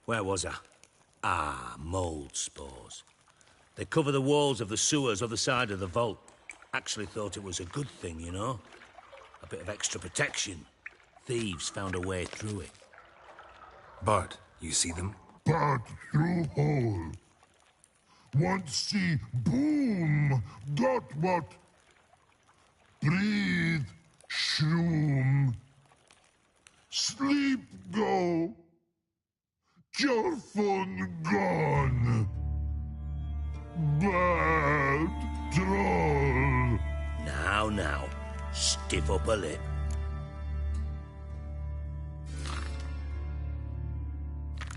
Where was I? Mold spores. They cover the walls of the sewers other side of the vault. Actually thought it was a good thing, you know? A bit of extra protection. Thieves found a way through it. Bart, you see them? Part through hole. Want see boom. Got what? Breathe. Shroom. Sleep go. Your phone gone. Bad troll. Now, stiff up a lip.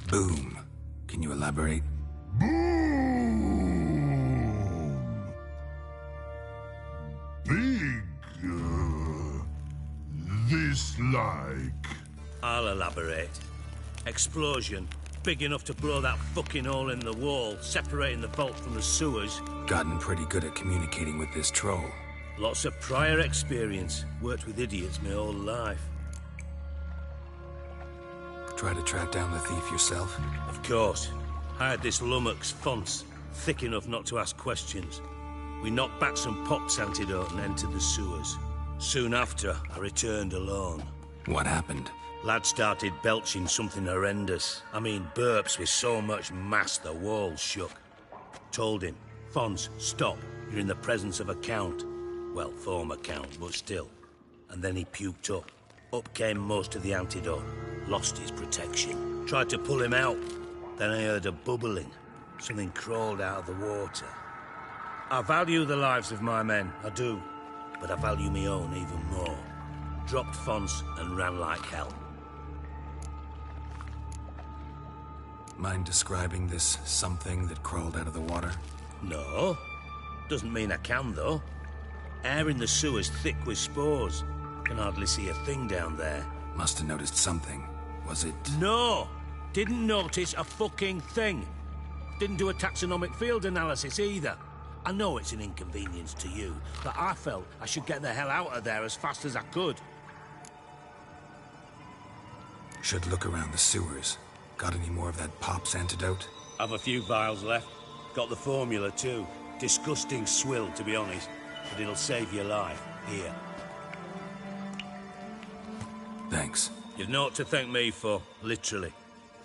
Boom. Can you elaborate? Boom. Big. This like. I'll elaborate. Explosion. Big enough to blow that fucking hole in the wall, separating the vault from the sewers. Gotten pretty good at communicating with this troll. Lots of prior experience. Worked with idiots my whole life. Try to track down the thief yourself? Of course. I had this lummox Fonce, thick enough not to ask questions. We knocked back some Pop's antidote and entered the sewers. Soon after, I returned alone. What happened? Lad started belching something horrendous. I mean, burps with so much mass the walls shook. Told him, Fonz, stop. You're in the presence of a count. Well, former count, but still. And then he puked up. Up came most of the antidote. Lost his protection. Tried to pull him out. Then I heard a bubbling. Something crawled out of the water. I value the lives of my men, I do. But I value my own even more. Dropped Fonz and ran like hell. Mind describing this something that crawled out of the water? No. Doesn't mean I can, though. Air in the sewer's thick with spores. Can hardly see a thing down there. Must have noticed something. Was it... No! Didn't notice a fucking thing. Didn't do a taxonomic field analysis either. I know it's an inconvenience to you, but I felt I should get the hell out of there as fast as I could. Should look around the sewers. Got any more of that Pop's antidote? I've a few vials left. Got the formula too. Disgusting swill, to be honest. But it'll save your life. Here. Thanks. You've naught to thank me for, literally.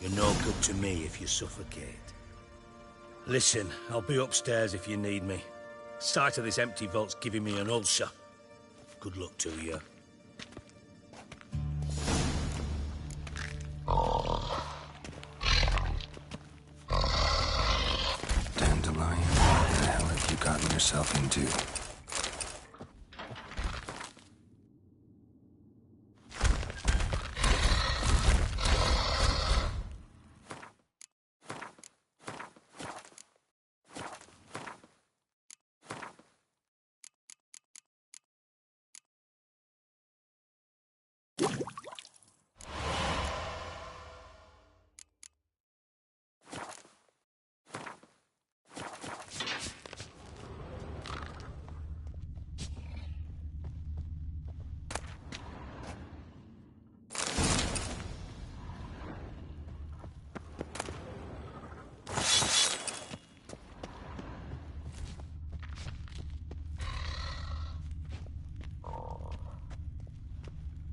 You're no good to me if you suffocate. Listen, I'll be upstairs if you need me. Sight of this empty vault's giving me an ulcer. Good luck to you. Dandelion, what the hell have you gotten yourself into?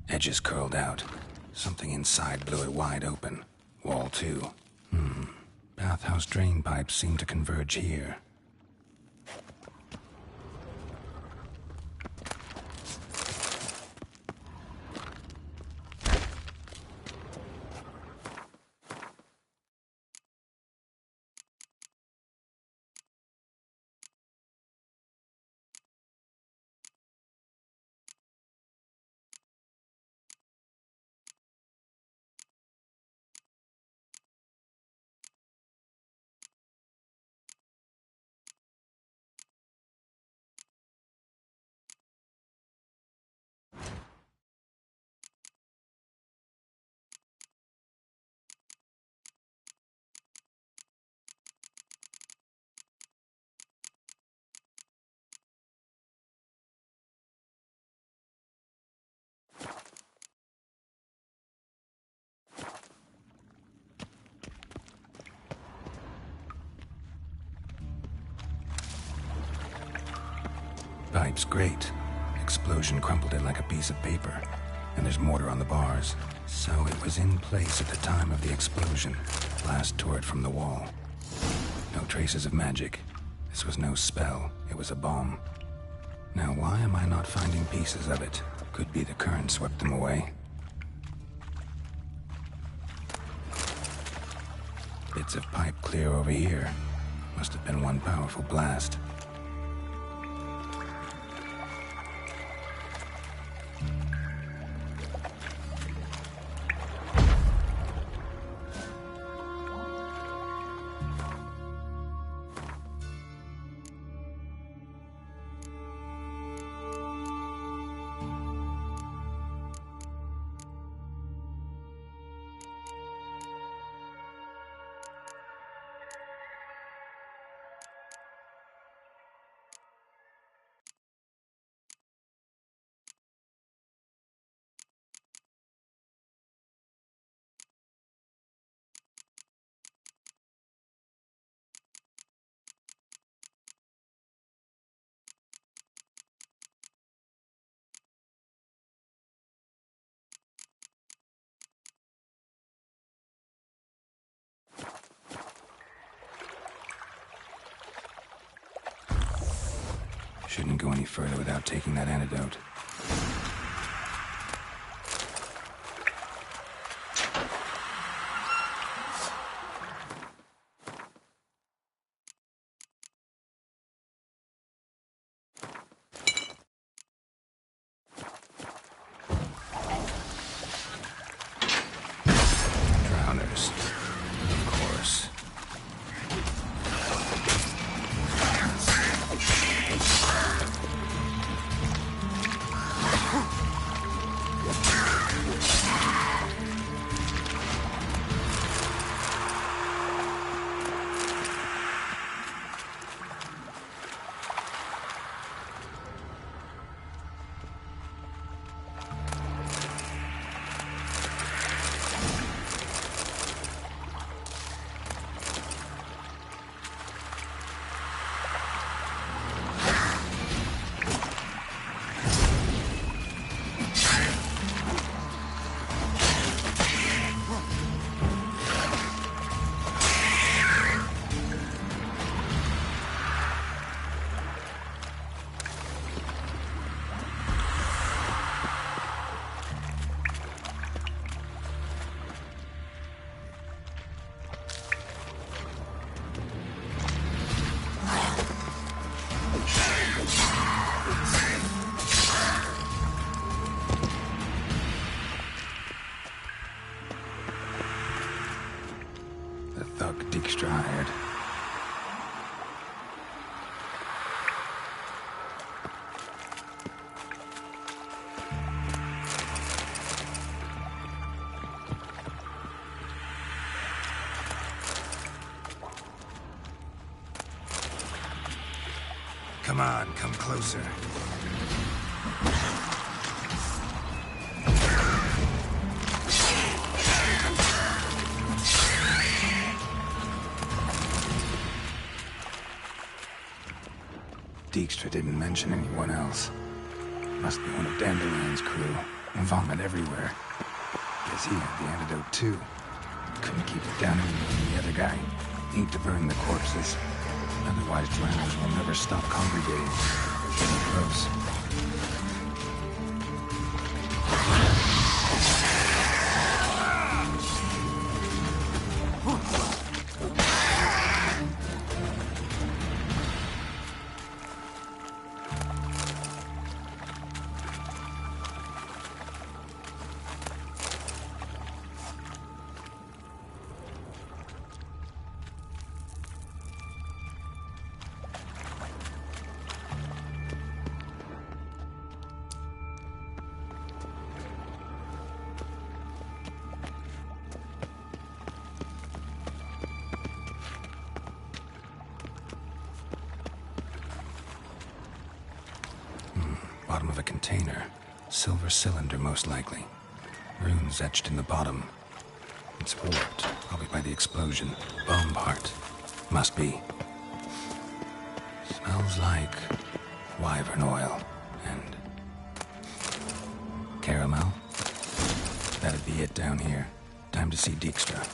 Edges curled out. Something inside blew it wide open. Wall too. Bathhouse drain pipes seem to converge here. pipes, great. Explosion crumpled it like a piece of paper. And there's mortar on the bars. So it was in place at the time of the explosion. Blast tore it from the wall. No traces of magic. This was no spell. It was a bomb. Now why am I not finding pieces of it? Could be the current swept them away. Bits of pipe clear over here. Must have been one powerful blast. Shouldn't go any further without taking that antidote. Drowners. Of course. Hired. Come on, come closer. Dijkstra didn't mention anyone else. Must be one of Dandelion's crew. Vomit everywhere. Guess he had the antidote too. Couldn't keep it down any more than the other guy. Need to burn the corpses. Otherwise, drowners will never stop congregating. Getting close. Bottom of a container. Silver cylinder, most likely. Runes etched in the bottom. It's warped, probably by the explosion. Bomb part. Must be. Smells like wyvern oil, and caramel. That'd be it down here. Time to see Dijkstra.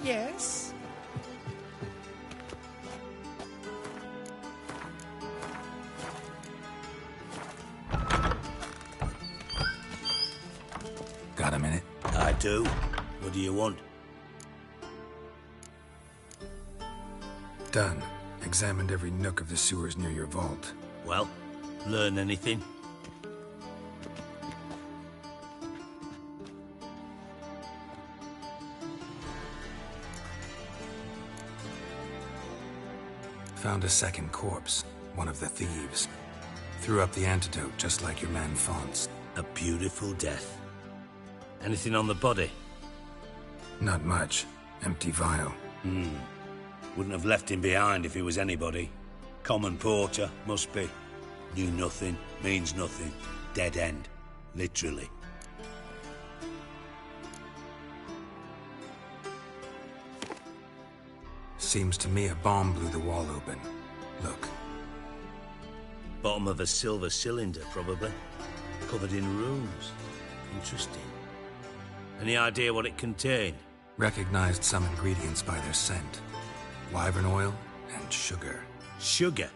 Yes? Got a minute? I do. What do you want? Done. Examined every nook of the sewers near your vault. Well, learn anything? Found a second corpse, one of the thieves. Threw up the antidote just like your man Fonz. A beautiful death. Anything on the body? Not much. Empty vial. Wouldn't have left him behind if he was anybody. Common porter, must be. Knew nothing, means nothing. Dead end. Literally. Seems to me a bomb blew the wall open. Look. Bottom of a silver cylinder, probably. Covered in runes. Interesting. Any idea what it contained? Recognized some ingredients by their scent. Wyvern oil and sugar. Sugar?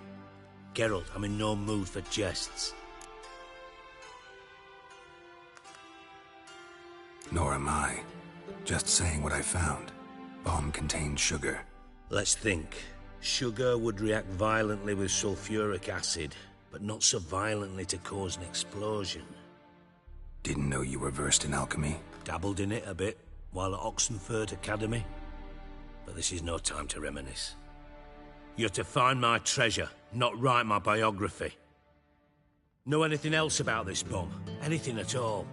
Geralt, I'm in no mood for jests. Nor am I. Just saying what I found. Bomb contained sugar. Let's think. Sugar would react violently with sulfuric acid, but not so violently to cause an explosion. Didn't know you were versed in alchemy. Dabbled in it a bit while at Oxenford Academy. But this is no time to reminisce. You're to find my treasure, not write my biography. Know anything else about this bomb? Anything at all?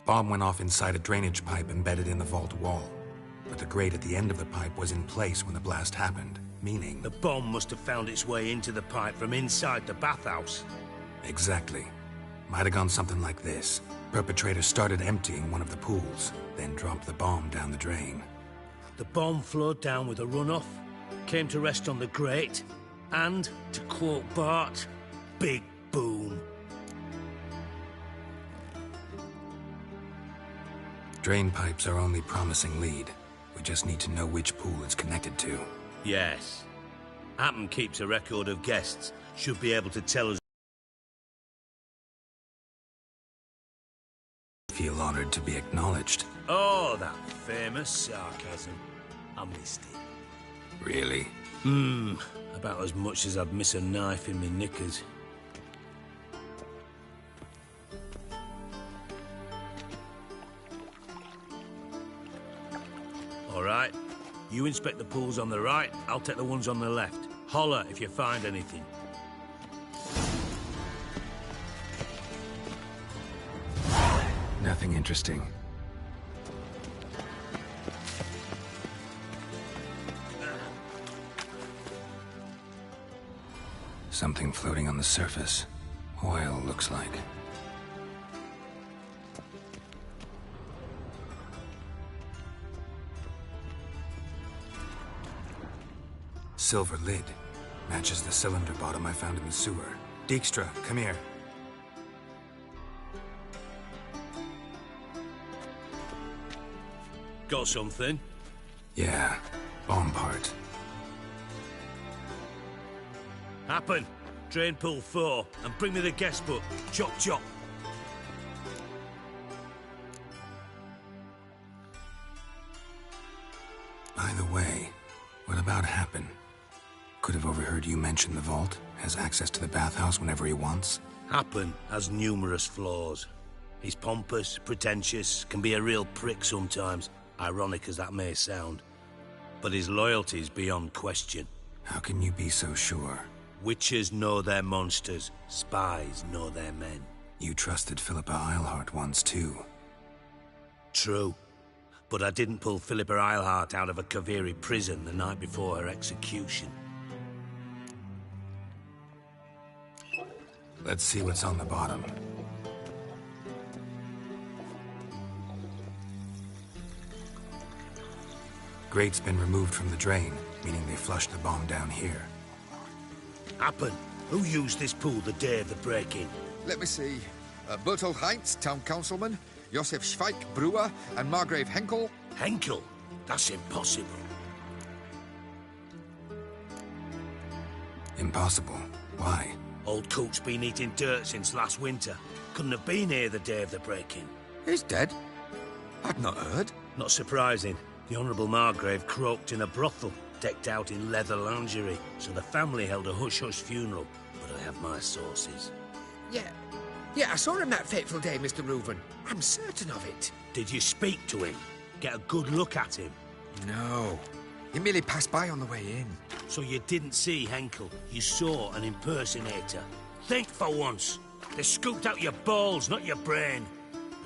Bomb went off inside a drainage pipe embedded in the vault wall. But the grate at the end of the pipe was in place when the blast happened, meaning... The bomb must have found its way into the pipe from inside the bathhouse. Exactly. Might have gone something like this. Perpetrator started emptying one of the pools, then dropped the bomb down the drain. The bomb flowed down with a runoff, came to rest on the grate, and, to quote Bart, big boom. Drain pipes are only promising lead. We just need to know which pool it's connected to. Yes. Appen keeps a record of guests. Should be able to tell us. Feel honored to be acknowledged. Oh, that famous sarcasm. I missed it. Really? About as much as I'd miss a knife in me knickers. All right. You inspect the pools on the right, I'll take the ones on the left. Holler if you find anything. Nothing interesting. Something floating on the surface. Oil, looks like. Silver lid. Matches the cylinder bottom I found in the sewer. Dijkstra, come here. Got something? Yeah, bomb part. Happen. Drain pool 4, and bring me the guest book. Chop chop. By the way, what about Happen? Could have overheard you mention the vault. Has access to the bathhouse whenever he wants. Happen has numerous flaws. He's pompous, pretentious, can be a real prick sometimes, ironic as that may sound. But his loyalty's beyond question. How can you be so sure? Witches know their monsters, spies know their men. You trusted Philippa Eilhart once too. True. But I didn't pull Philippa Eilhart out of a Kaviri prison the night before her execution. Let's see what's on the bottom. Grate's been removed from the drain, meaning they flushed the bomb down here. Happen. Who used this pool the day of the break-in? Let me see. Bertolt Heinz, town councilman, Josef Schweik, brewer, and Margrave Henkel. Henkel? That's impossible. Impossible. Why? Old coot's been eating dirt since last winter. Couldn't have been here the day of the break-in. He's dead? I'd not heard. Not surprising. The Honourable Margrave croaked in a brothel, decked out in leather lingerie, so the family held a hush-hush funeral. But I have my sources. Yeah, I saw him that fateful day, Mr. Reuven. I'm certain of it. Did you speak to him? Get a good look at him? No. He merely passed by on the way in. So you didn't see Henkel, you saw an impersonator. Think for once. They scooped out your balls, not your brain.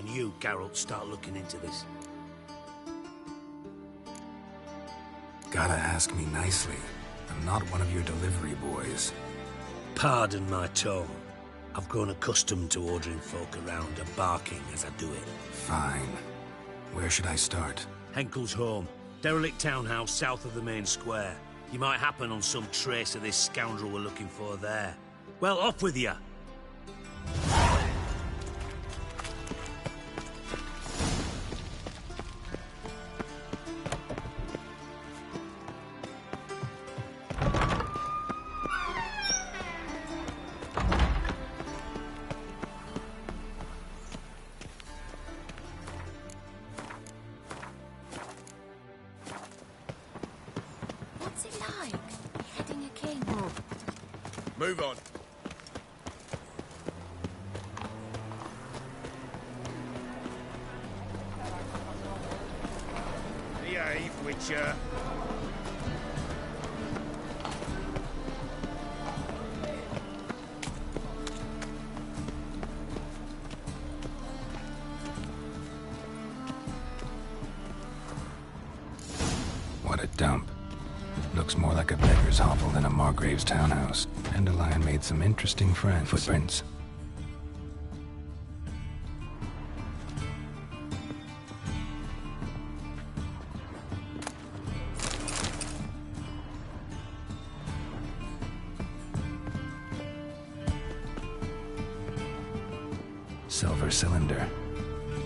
And you, Geralt, start looking into this. Gotta ask me nicely. I'm not one of your delivery boys. Pardon my tone. I've grown accustomed to ordering folk around and barking as I do it. Fine. Where should I start? Henkel's home. Derelict townhouse south of the main square. You might happen on some trace of this scoundrel we're looking for there. Well, off with you. What's it like, beheading a king? Move on. Behave, Witcher. What a dump. Looks more like a beggar's hovel than a Margrave's townhouse. Dandelion made some interesting friends. Footprints. Silver cylinder.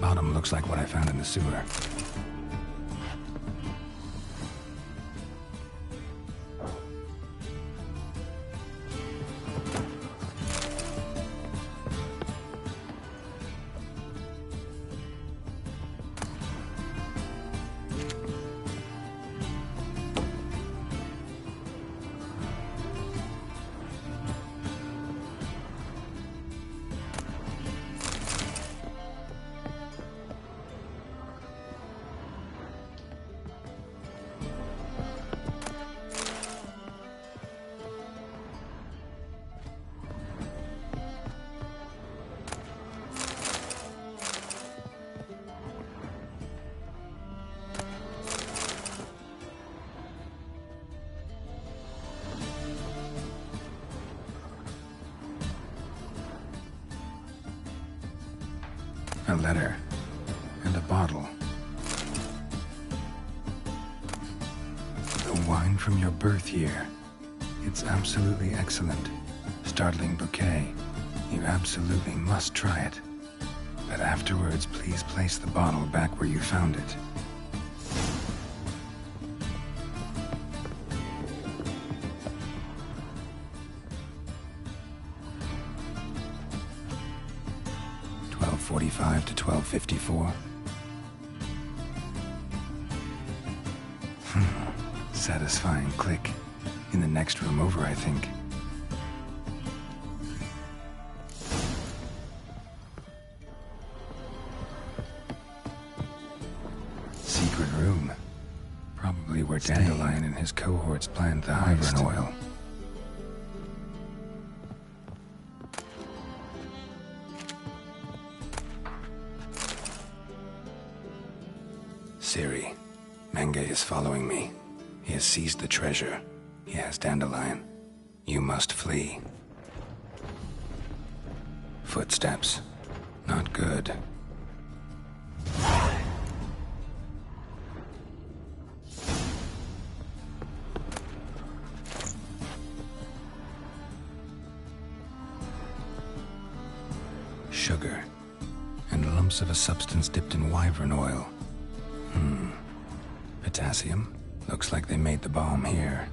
Bottom looks like what I found in the sewer. A letter. And a bottle. The wine from your birth year. It's absolutely excellent. Startling bouquet. You absolutely must try it. But afterwards, please place the bottle back where you found it. .45 to 12:54. Satisfying click. In the next room over, I think. Secret room. Probably where Dandelion and his cohorts planned the Hyvern oil. Ciri, Menge is following me. He has seized the treasure. He has Dandelion. You must flee. Footsteps. Not good. Sugar. And lumps of a substance dipped in wyvern oil. Potassium? Looks like they made the bomb here.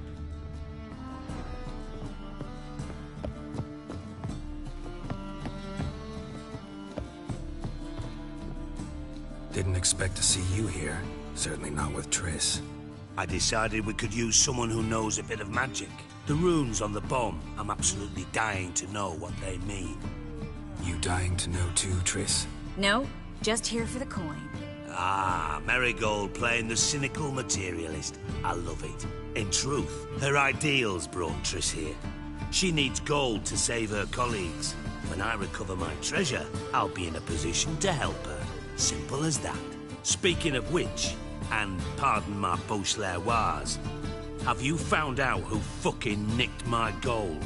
Didn't expect to see you here. Certainly not with Triss. I decided we could use someone who knows a bit of magic. The runes on the bomb, I'm absolutely dying to know what they mean. You dying to know too, Triss? No, just here for the coin. Ah, Marigold playing the cynical materialist. I love it. In truth, her ideals brought Triss here. She needs gold to save her colleagues. When I recover my treasure, I'll be in a position to help her. Simple as that. Speaking of which, and pardon my Beauclervoise, have you found out who fucking nicked my gold?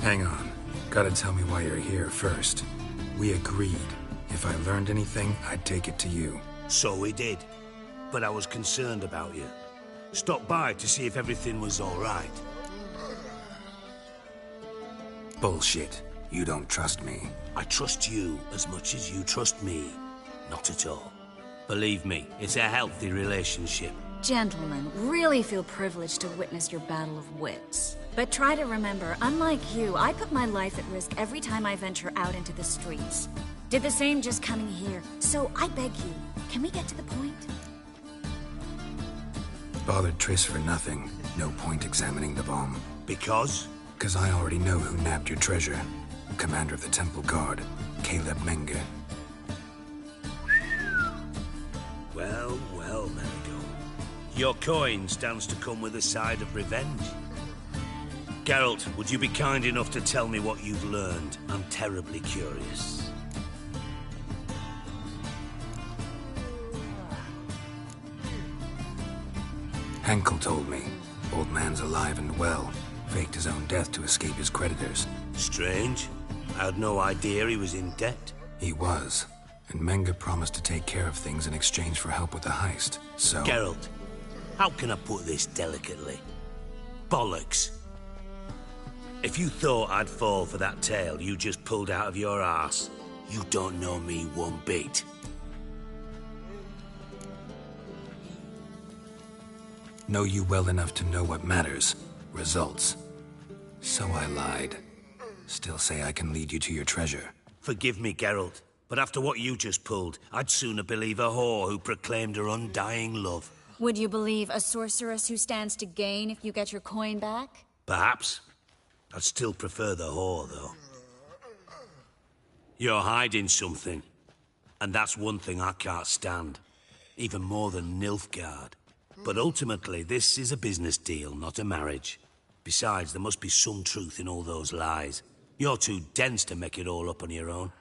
Hang on. Gotta tell me why you're here first. We agreed. If I learned anything, I'd take it to you. So we did. But I was concerned about you. Stopped by to see if everything was all right. Bullshit. You don't trust me. I trust you as much as you trust me. Not at all. Believe me, it's a healthy relationship. Gentlemen, really feel privileged to witness your battle of wits. But try to remember, unlike you, I put my life at risk every time I venture out into the streets. Did the same just coming here. So I beg you, can we get to the point? Bothered Triss for nothing. No point examining the bomb. Because? Because I already know who nabbed your treasure. Commander of the Temple Guard, Caleb Menge. Well, well, Marigold. Your coin stands to come with a side of revenge. Geralt, would you be kind enough to tell me what you've learned? I'm terribly curious. Henkel told me. Old man's alive and well. Faked his own death to escape his creditors. Strange. I had no idea he was in debt. He was. And Menge promised to take care of things in exchange for help with the heist. So... Geralt, how can I put this delicately? Bollocks. If you thought I'd fall for that tale you just pulled out of your arse, you don't know me one bit. Know you well enough to know what matters. Results. So I lied. Still say I can lead you to your treasure. Forgive me, Geralt, but after what you just pulled, I'd sooner believe a whore who proclaimed her undying love. Would you believe a sorceress who stands to gain if you get your coin back? Perhaps. I'd still prefer the whore, though. You're hiding something, and that's one thing I can't stand. Even more than Nilfgaard. But ultimately, this is a business deal, not a marriage. Besides, there must be some truth in all those lies. You're too dense to make it all up on your own.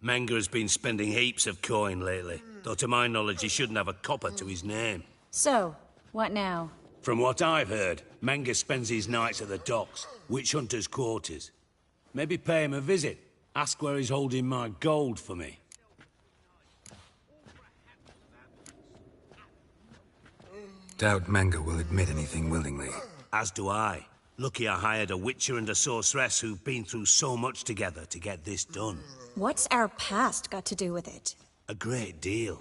Menga has been spending heaps of coin lately, though to my knowledge he shouldn't have a copper to his name. So, what now? From what I've heard, Menga spends his nights at the docks, witch hunters' quarters. Maybe pay him a visit. Ask where he's holding my gold for me. Doubt Menga will admit anything willingly. As do I. Lucky I hired a witcher and a sorceress who've been through so much together to get this done. What's our past got to do with it? A great deal.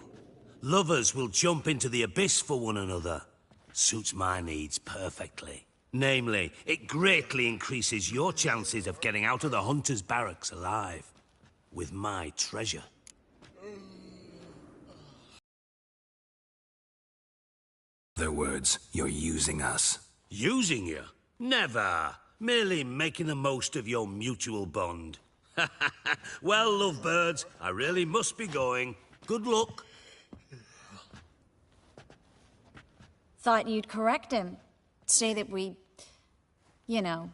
Lovers will jump into the abyss for one another. Suits my needs perfectly. Namely, it greatly increases your chances of getting out of the hunter's barracks alive. With my treasure. In other words, you're using us. Using you? Never. Merely making the most of your mutual bond. Well, lovebirds, I really must be going. Good luck. Thought you'd correct him. Say that we... you know...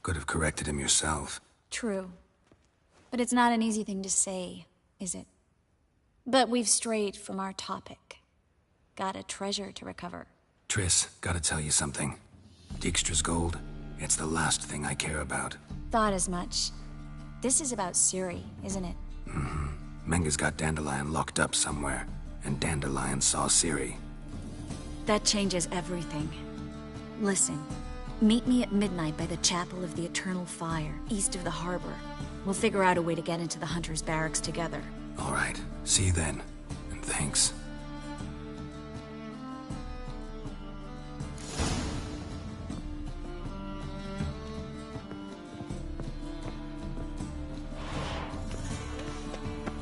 Could have corrected him yourself. True. But it's not an easy thing to say, is it? But we've strayed from our topic. Got a treasure to recover. Triss, gotta tell you something. Dijkstra's gold, it's the last thing I care about. Thought as much. This is about Ciri, isn't it? Menga's got Dandelion locked up somewhere, and Dandelion saw Ciri. That changes everything. Listen, meet me at midnight by the Chapel of the Eternal Fire, east of the harbor. We'll figure out a way to get into the Hunter's barracks together. All right, see you then, and thanks.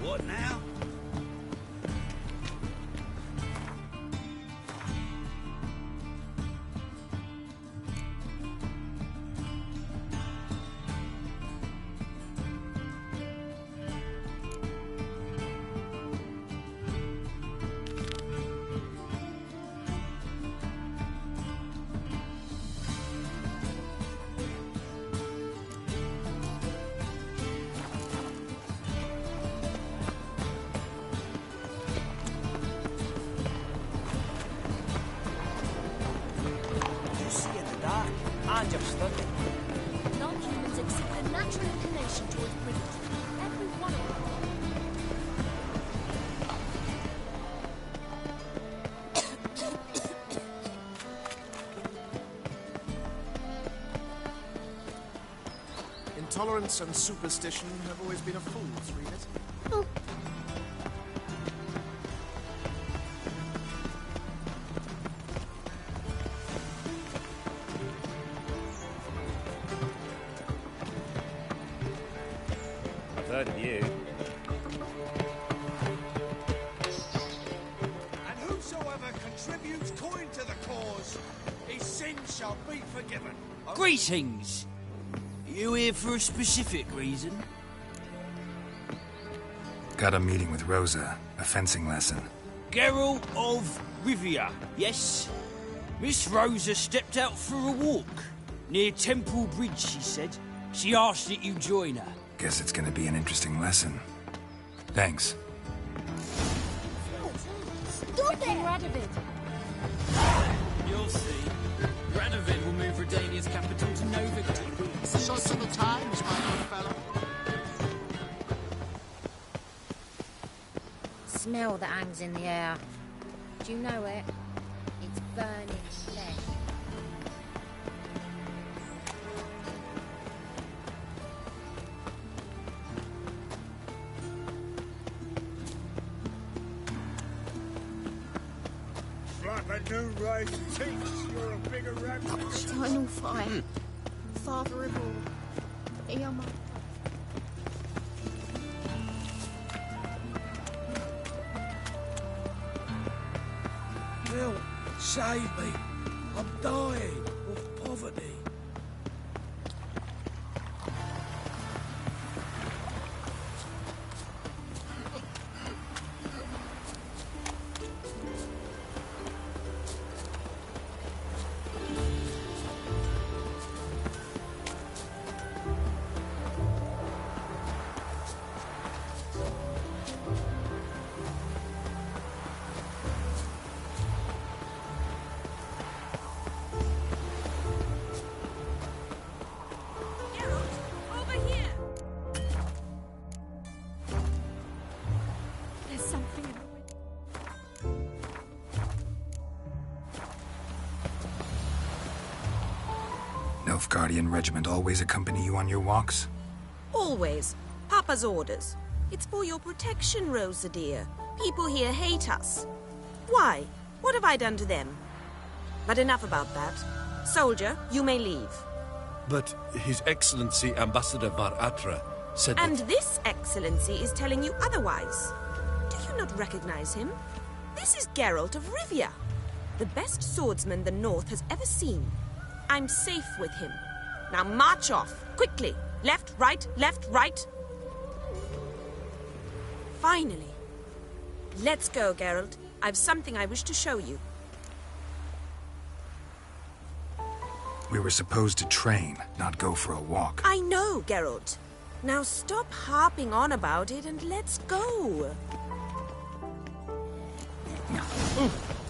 What now? Non-humans exhibit a natural inclination towards privilege. Every one of them. Intolerance and superstition have always been a fool's remit. I've heard of you. And whosoever contributes coin to the cause, his sins shall be forgiven. Greetings! You here for a specific reason? Got a meeting with Rosa, a fencing lesson. Geralt of Rivia, yes? Miss Rosa stepped out for a walk. Near Temple Bridge, she said. She asked that you join her. Guess it's gonna be an interesting lesson. Thanks. Stop it! Radovid! You'll see. Radovid will move Redania's capital to Novigrad. Shots on the times, my good fellow. Smell that hangs in the air. Do you know it? It's burning flesh. Like a new race thinks you're a bigger rat. Final fire. Father of all. Eomer. Help! Save me! I'm dying of poverty. Nilfgaardian regiment always accompany you on your walks? Always. Papa's orders. It's for your protection, Rosa dear. People here hate us. Why? What have I done to them? But enough about that. Soldier, you may leave. But His Excellency Ambassador Var Atra said that... And this excellency is telling you otherwise. Do you not recognize him? This is Geralt of Rivia, the best swordsman the North has ever seen. I'm safe with him. Now march off, quickly. Left, right, left, right. Finally. Let's go, Geralt. I've something I wish to show you. We were supposed to train, not go for a walk. I know, Geralt. Now stop harping on about it and let's go. No.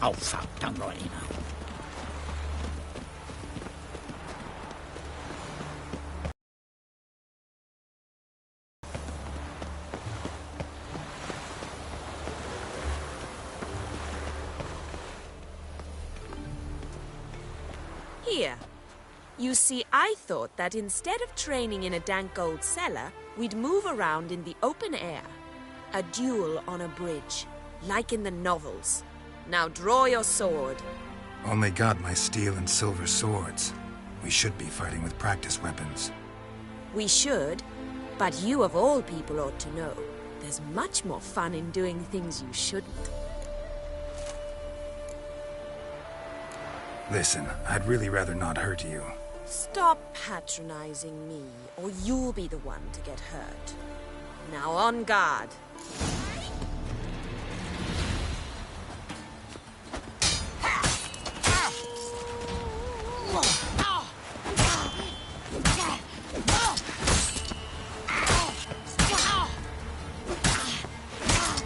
Oh, fuck. Don't write it out. Here. You see, I thought that instead of training in a dank old cellar, we'd move around in the open air. A duel on a bridge, like in the novels. Now draw your sword. Only got my steel and silver swords. We should be fighting with practice weapons. We should, but you of all people ought to know. There's much more fun in doing things you shouldn't. Listen, I'd really rather not hurt you. Stop patronizing me, or you'll be the one to get hurt. Now on guard.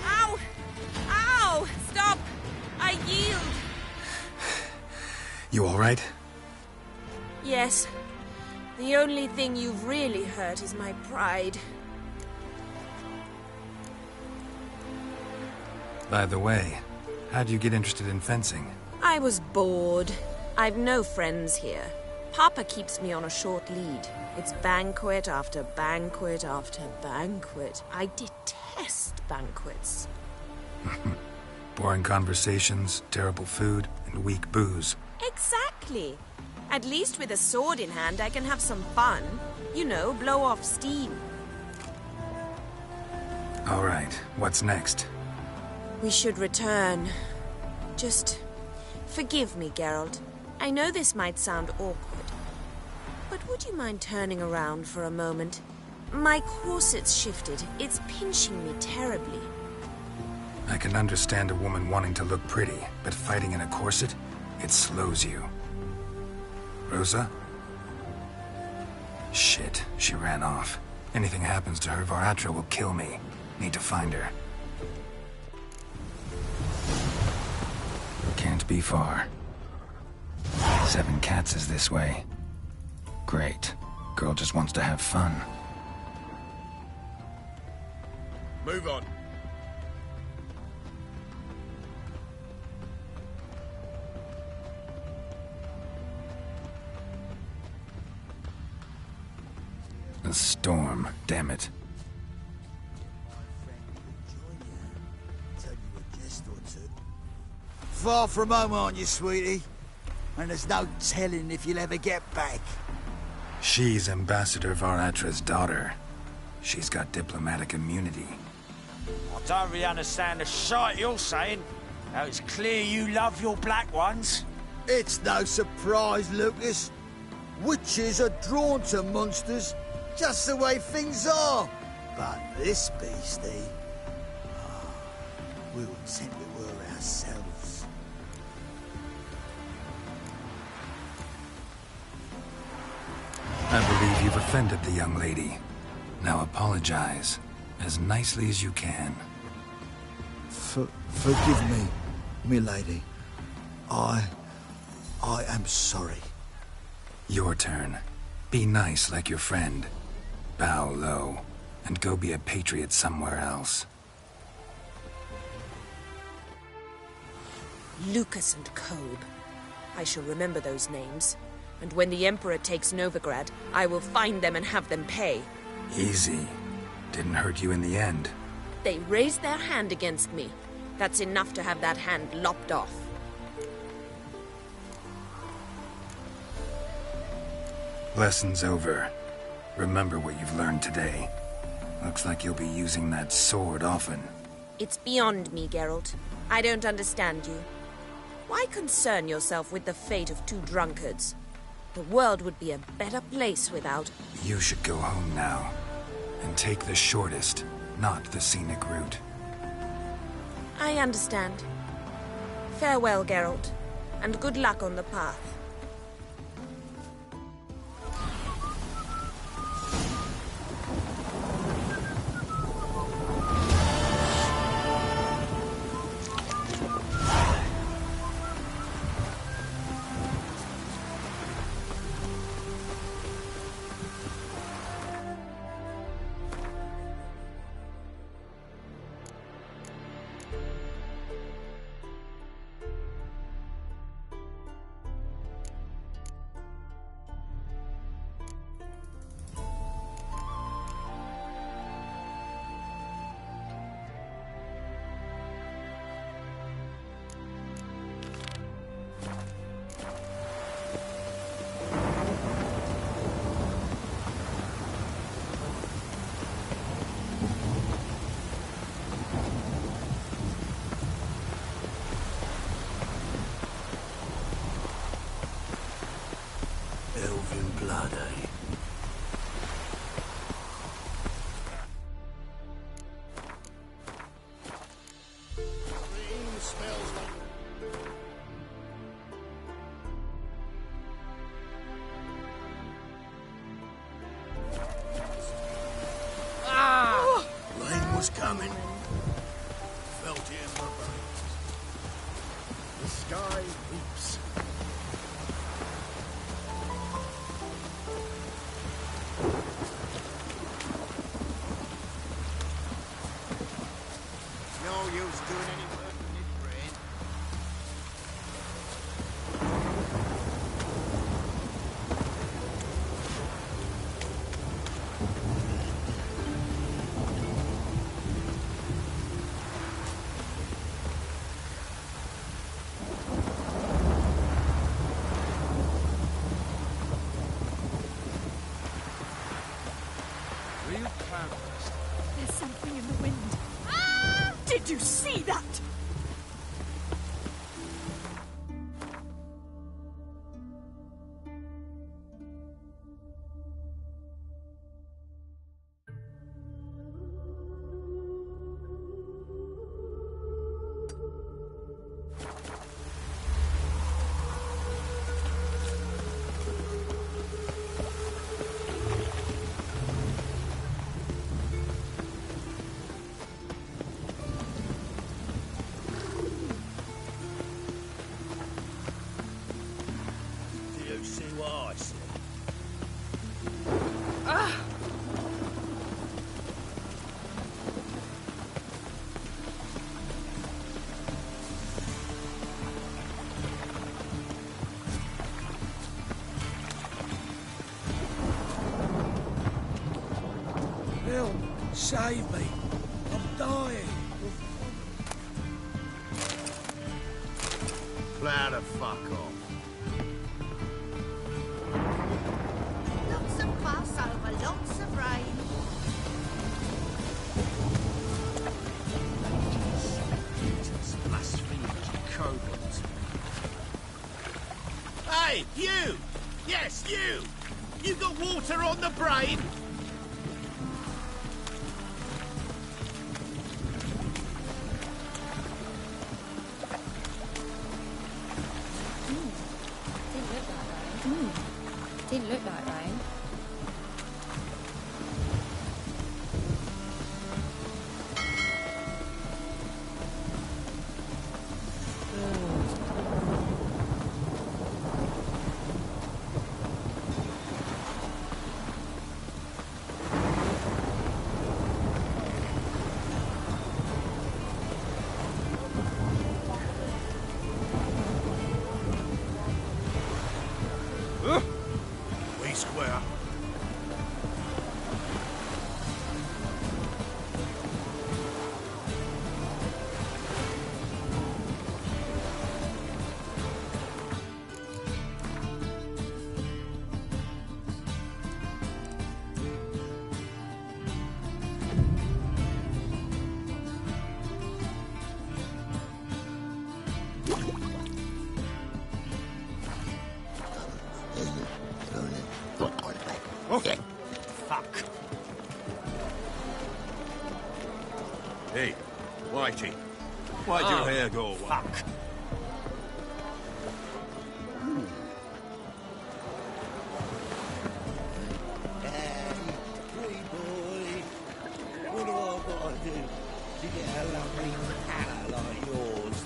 Ow! Ow! Stop! I yield! You all right? Yes. The only thing you've really hurt is my pride. By the way, how'd you get interested in fencing? I was bored. I've no friends here. Papa keeps me on a short lead. It's banquet after banquet after banquet. I detest banquets. Boring conversations, terrible food, and weak booze. Exactly. At least with a sword in hand, I can have some fun. You know, blow off steam. All right, what's next? We should return. Just forgive me, Geralt. I know this might sound awkward, but would you mind turning around for a moment? My corset's shifted. It's pinching me terribly. I can understand a woman wanting to look pretty, but fighting in a corset, it slows you. Rosa? Shit, she ran off. Anything happens to her, Var Atra will kill me. Need to find her. Can't be far. 7 Cats is this way. Great. Girl just wants to have fun. Move on. A storm, damn it. Far from home, aren't you, sweetie? And there's no telling if you'll ever get back. She's Ambassador Varatra's daughter. She's got diplomatic immunity. I don't really understand the shite you're saying. Now it's clear you love your black ones. It's no surprise, Lucas. Witches are drawn to monsters, just the way things are. But this beastie... we would send to her ourselves. I believe you've offended the young lady. Now apologize, as nicely as you can. Forgive me, milady. I am sorry. Your turn. Be nice like your friend. Bow low, and go be a patriot somewhere else. Lucas and Kobe. I shall remember those names. And when the Emperor takes Novigrad, I will find them and have them pay. Easy. Didn't hurt you in the end. They raised their hand against me. That's enough to have that hand lopped off. Lesson's over. Remember what you've learned today. Looks like you'll be using that sword often. It's beyond me, Geralt. I don't understand you. Why concern yourself with the fate of two drunkards? The world would be a better place without... You should go home now. And take the shortest, not the scenic route. I understand. Farewell, Geralt. And good luck on the path. Elven blood, eh? Rain was coming. Felt it in my bones. The sky weeps. No use doing any work in this rain. Real cloudburst. There's something in the wind. Did you see that? Save me. I'm dying. Plow the fuck off. Lots of fuss over lots of rain. Jesus, blasphemers and kobolds. Hey, you! Yes, you! You got water on the brain? Didn't look like rain. We square. Okay. Fuck. Hey, Whitey. Why'd your hair go away? Fuck. Pretty boy, what do I gotta do to get a lovely palate like yours?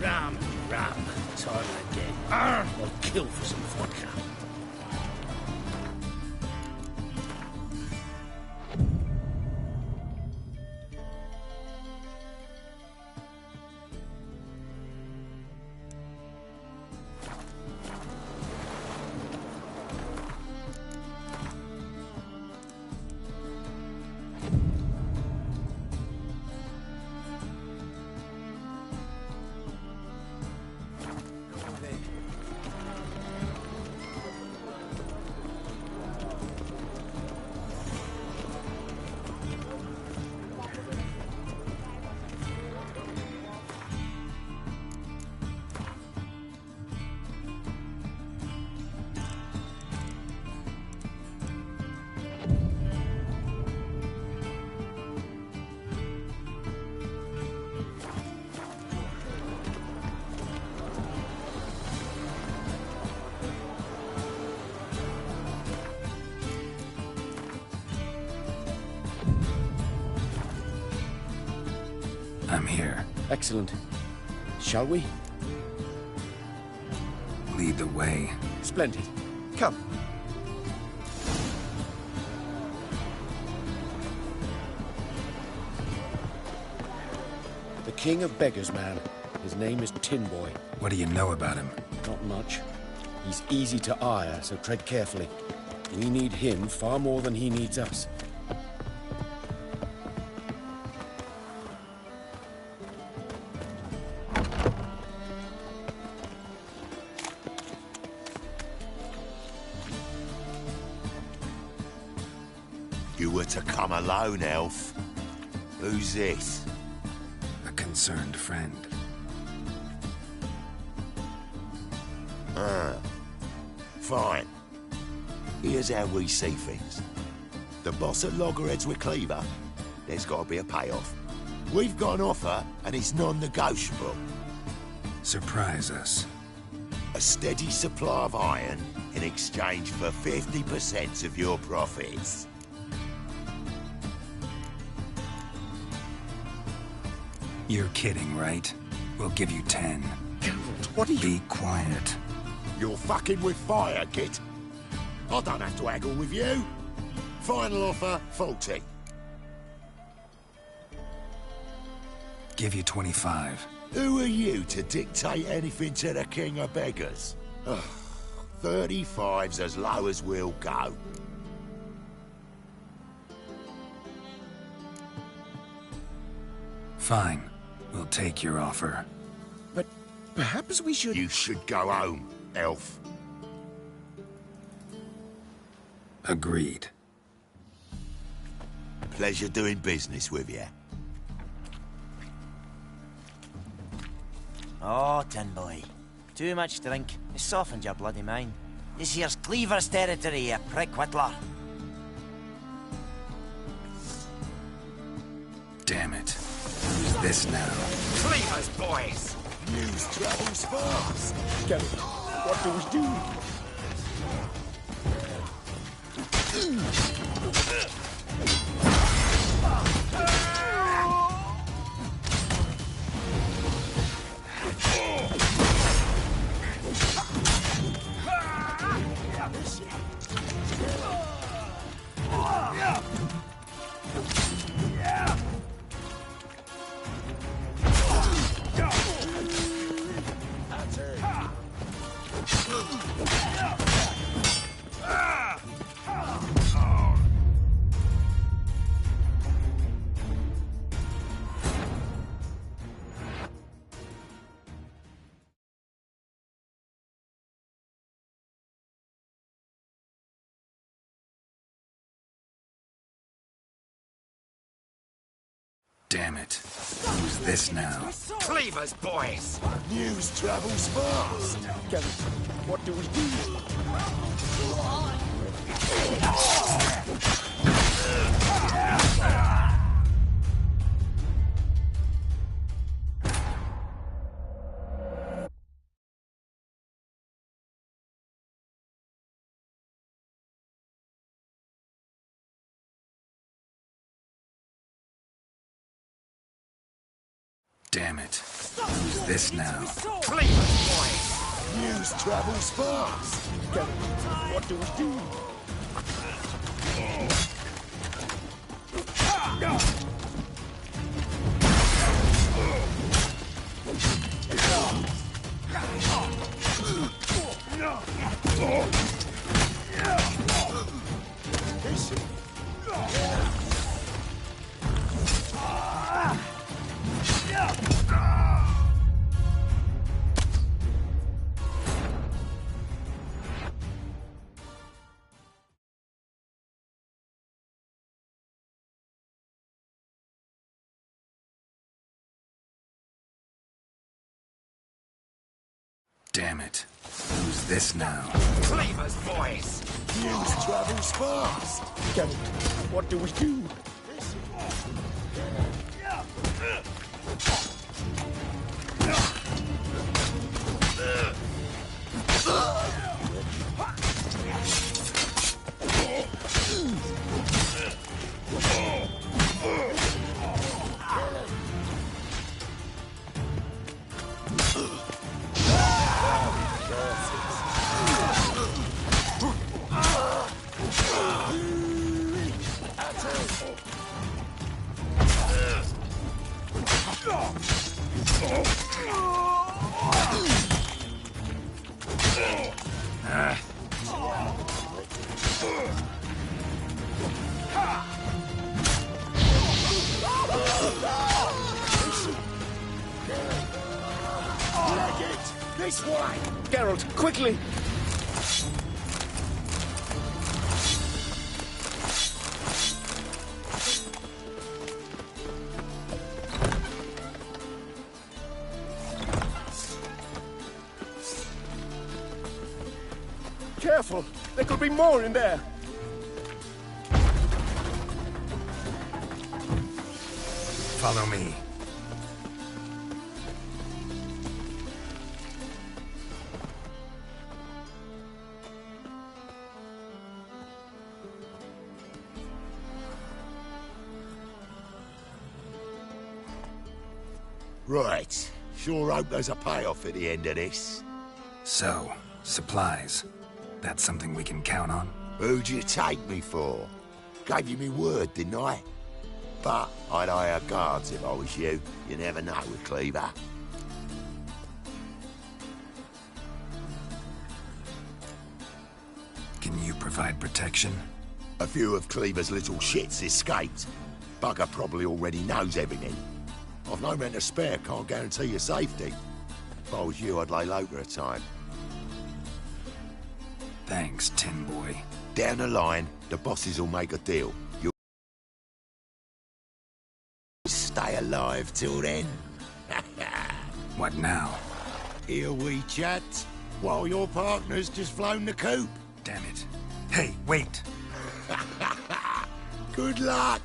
Rum, time again. I'll kill for some vodka. I'm here. Excellent. Shall we? Lead the way. Splendid. Come. The King of Beggars, man. His name is Tin Boy. What do you know about him? Not much. He's easy to ire, so tread carefully. We need him far more than he needs us. You were to come alone, elf. Who's this? A concerned friend. Ah. Fine. Here's how we see things. The boss at Loggerheads with Cleaver, there's got to be a payoff. We've got an offer, and it's non-negotiable. Surprise us. A steady supply of iron in exchange for 50% of your profits. You're kidding, right? We'll give you 10. What are you... Be quiet. You're fucking with fire, Git. I don't have to haggle with you. Final offer, 40. Give you 25. Who are you to dictate anything to the king of beggars? Ugh, 35's as low as we'll go. Fine. We'll take your offer. But perhaps we should... You should go home, elf. Agreed. Pleasure doing business with you. Oh, tin boy. Too much drink. It softens your bloody mind. This here's Cleaver's territory, you prick whittler. Damn it. Who's this now? Cleaver's boys! News travels fast! Get it. What do we do? Damn it. Who's this now? Cleaver's boys! News travels fast! Get it. What do we do? Damn it. Who's this now? Cleaver's boys! News travels fast! Get it. What do we do? Damn it. Who's this now? Cleaver's boys! News travels fast! Get it. What do we do? This way! Geralt, quickly! Careful! There could be more in there! Follow me. Right. Sure hope there's a payoff at the end of this. So, supplies. That's something we can count on? Who'd you take me for? Gave you me word, didn't I? But I'd hire guards if I was you. You never know with Cleaver. Can you provide protection? A few of Cleaver's little shits escaped. Bugger probably already knows everything. I've no men to spare, can't guarantee your safety. If I was you, I'd lay low for a time. Thanks, Tin Boy. Down the line, the bosses will make a deal. You'll stay alive till then. What now? Here we chat, while your partner's just flown the coop. Damn it. Hey, wait! Good luck!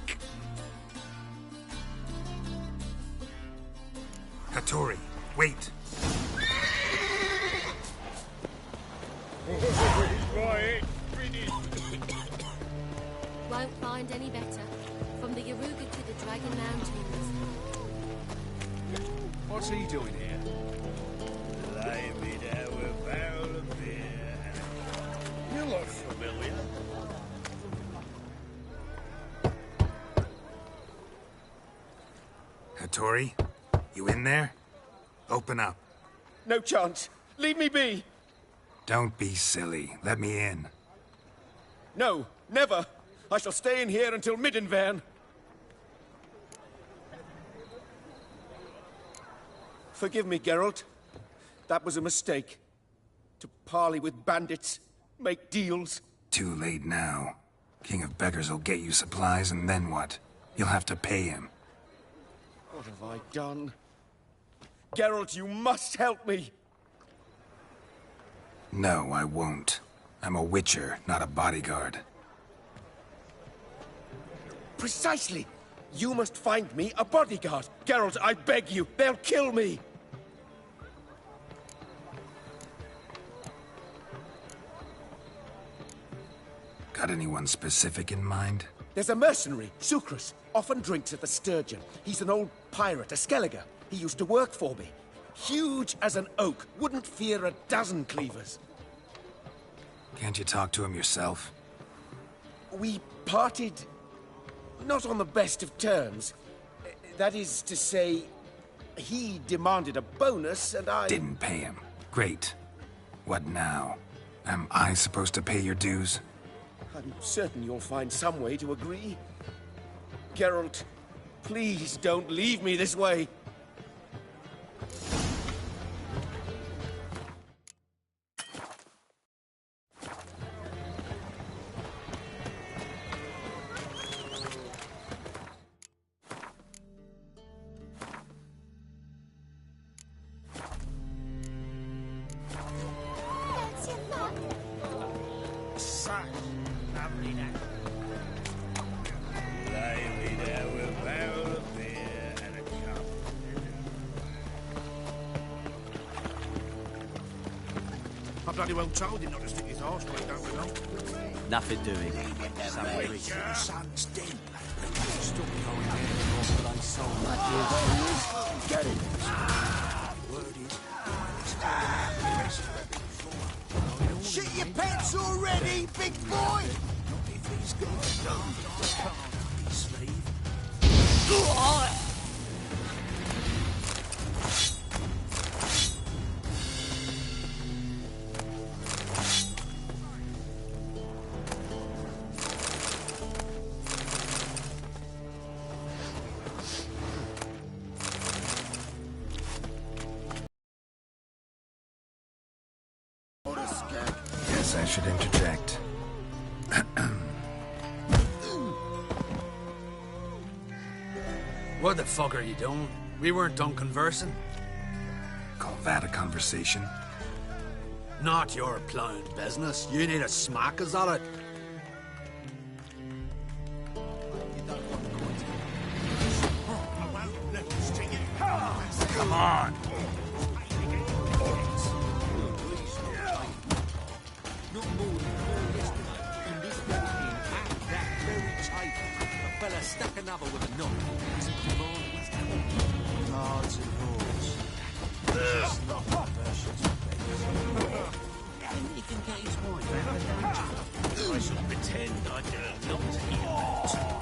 Hattori, wait! Won't find any better. From the Yaruga to the Dragon Mountains. What's he doing here? Laying me down with a barrel of beer. You look familiar. Hattori, you in there? Open up. No chance. Leave me be. Don't be silly. Let me in. No, never. I shall stay in here until Middenvern. Forgive me, Geralt. That was a mistake. To parley with bandits, make deals. Too late now. King of Beggars will get you supplies, and then what? You'll have to pay him. What have I done? Geralt, you must help me. No, I won't. I'm a witcher, not a bodyguard. Precisely. You must find me a bodyguard. Geralt, I beg you. They'll kill me. Got anyone specific in mind? There's a mercenary, Sucrus. Often drinks at the Sturgeon. He's an old pirate, a Skelliger. He used to work for me. Huge as an oak. Wouldn't fear a dozen cleavers. Can't you talk to him yourself? We parted... not on the best of terms. That is to say, he demanded a bonus, and I... Didn't pay him. Great. What now? Am I supposed to pay your dues? I'm certain you'll find some way to agree. Geralt, please don't leave me this way. I bloody well told him not to stick his arse where he don't belong. Nothing doing. The sun's dead. Stop going there in your place so much. Get him! Shit your pants already, big boy! If he's got a sleeve. Guess I should interject. What the fuck are you doing? We weren't done conversing. Call that a conversation? Not your plowing business. You need a smack us at it. Come on! Fella stuck another with a knock. cards and horse. Just not the versions of things. And he can get his wife out of danger. I shall pretend I did not hear that.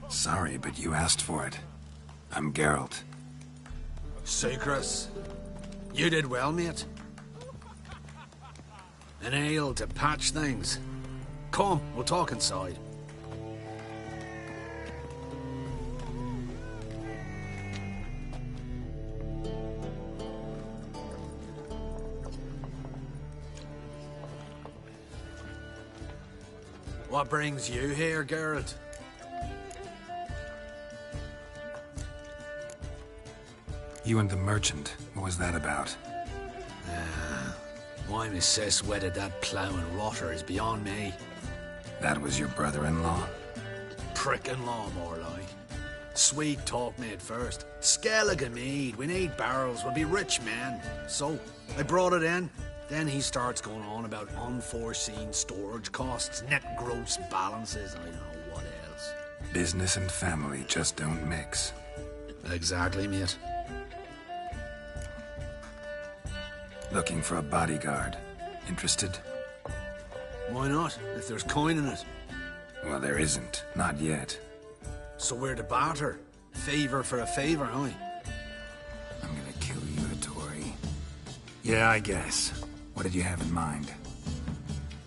Sorry, but you asked for it. I'm Geralt. Sucrus, you did well, mate. An ale to patch things. Come, we'll talk inside. What brings you here, Geralt? You and the merchant, what was that about? Why Miss Sis wedded that ploughing rotter is beyond me. That was your brother-in-law? Prick-in-law, more like. Sweet talk made first. Skellige mead, we need barrels, we'll be rich men. So, I brought it in. Then he starts going on about unforeseen storage costs, net gross balances, I don't know what else. Business and family just don't mix. Exactly, mate. Looking for a bodyguard. Interested? Why not, if there's coin in it? Well, there isn't. Not yet. So we're to barter. Favor for a favor, huh? I'm gonna kill you, Tory. Yeah, I guess. What did you have in mind?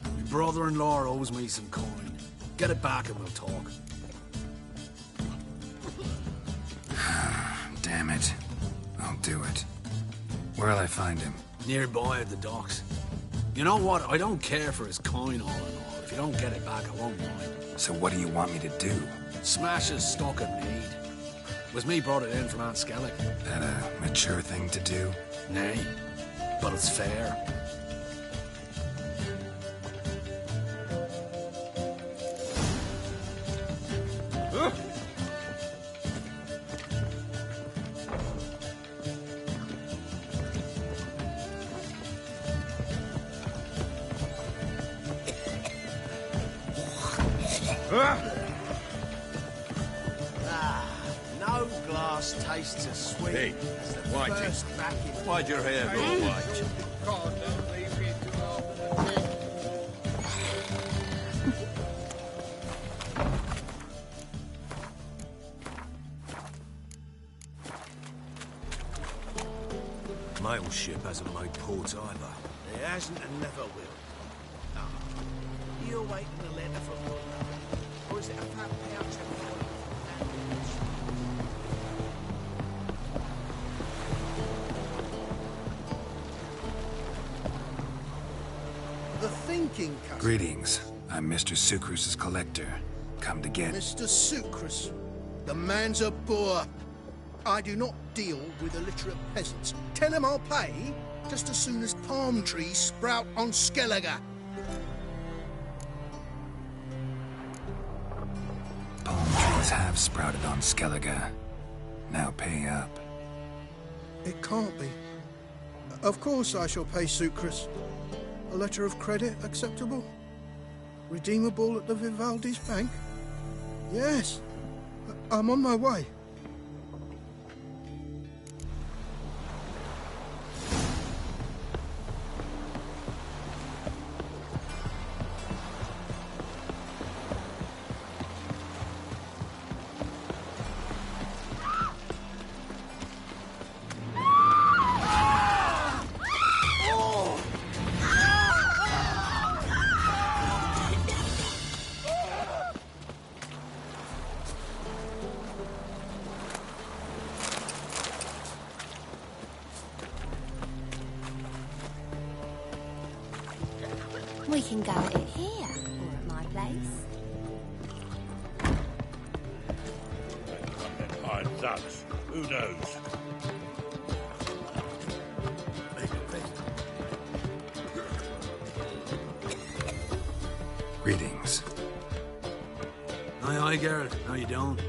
My brother-in-law owes me some coin. Get it back and we'll talk. Damn it. I'll do it. Where'll I find him? Nearby at the docks. You know what? I don't care for his coin all in all. If you don't get it back, I won't mind. So what do you want me to do? Smash his stock of mead. Was me brought it in from Aunt Skellig. That a mature thing to do? Nay, but it's fair. No glass tastes as sweet Hey, as the Whitey, first back in... why'd your hair go white? Mail ship hasn't made port either. It hasn't and never will. Ah, you're waiting a letter from your lover. Or is it a fat pouch of oil? The thinking cousin. Greetings. I'm Mr. Sucrus's collector. Come to get... Mr. Sucrus. The man's a boor. I do not deal with illiterate peasants. Tell him I'll pay just as soon as palm trees sprout on Skellige. Palm trees have sprouted on Skellige. Now pay up. It can't be. Of course I shall pay Sucrus. A letter of credit acceptable? Redeemable at the Vivaldi's bank? Yes. I'm on my way. We can go at it here, or at my place. Iron thugs. Who knows? Greetings. Aye, Geralt. How you doing?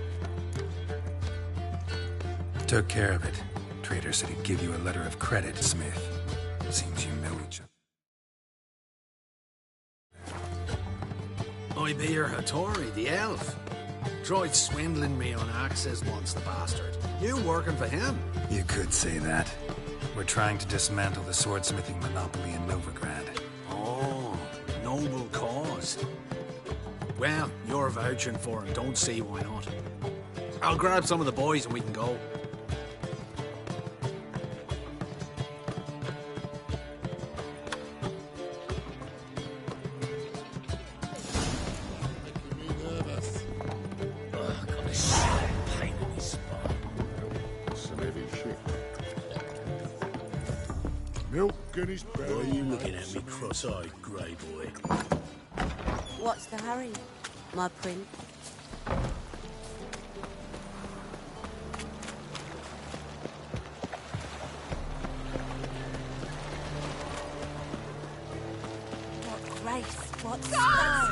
Took care of it. Trader said he'd give you a letter of credit, Smith. Seems you know each other. I be your Hattori, the elf. Tried swindling me on access once, the bastard. You working for him? You could say that. We're trying to dismantle the swordsmithing monopoly in Novigrad. Oh, noble cause. Well, you're vouching for him, don't see why not. I'll grab some of the boys and we can go. Milk in his belly. Why are you looking at me cross-eyed, grey boy? What's the hurry, my prince? What grace, what style!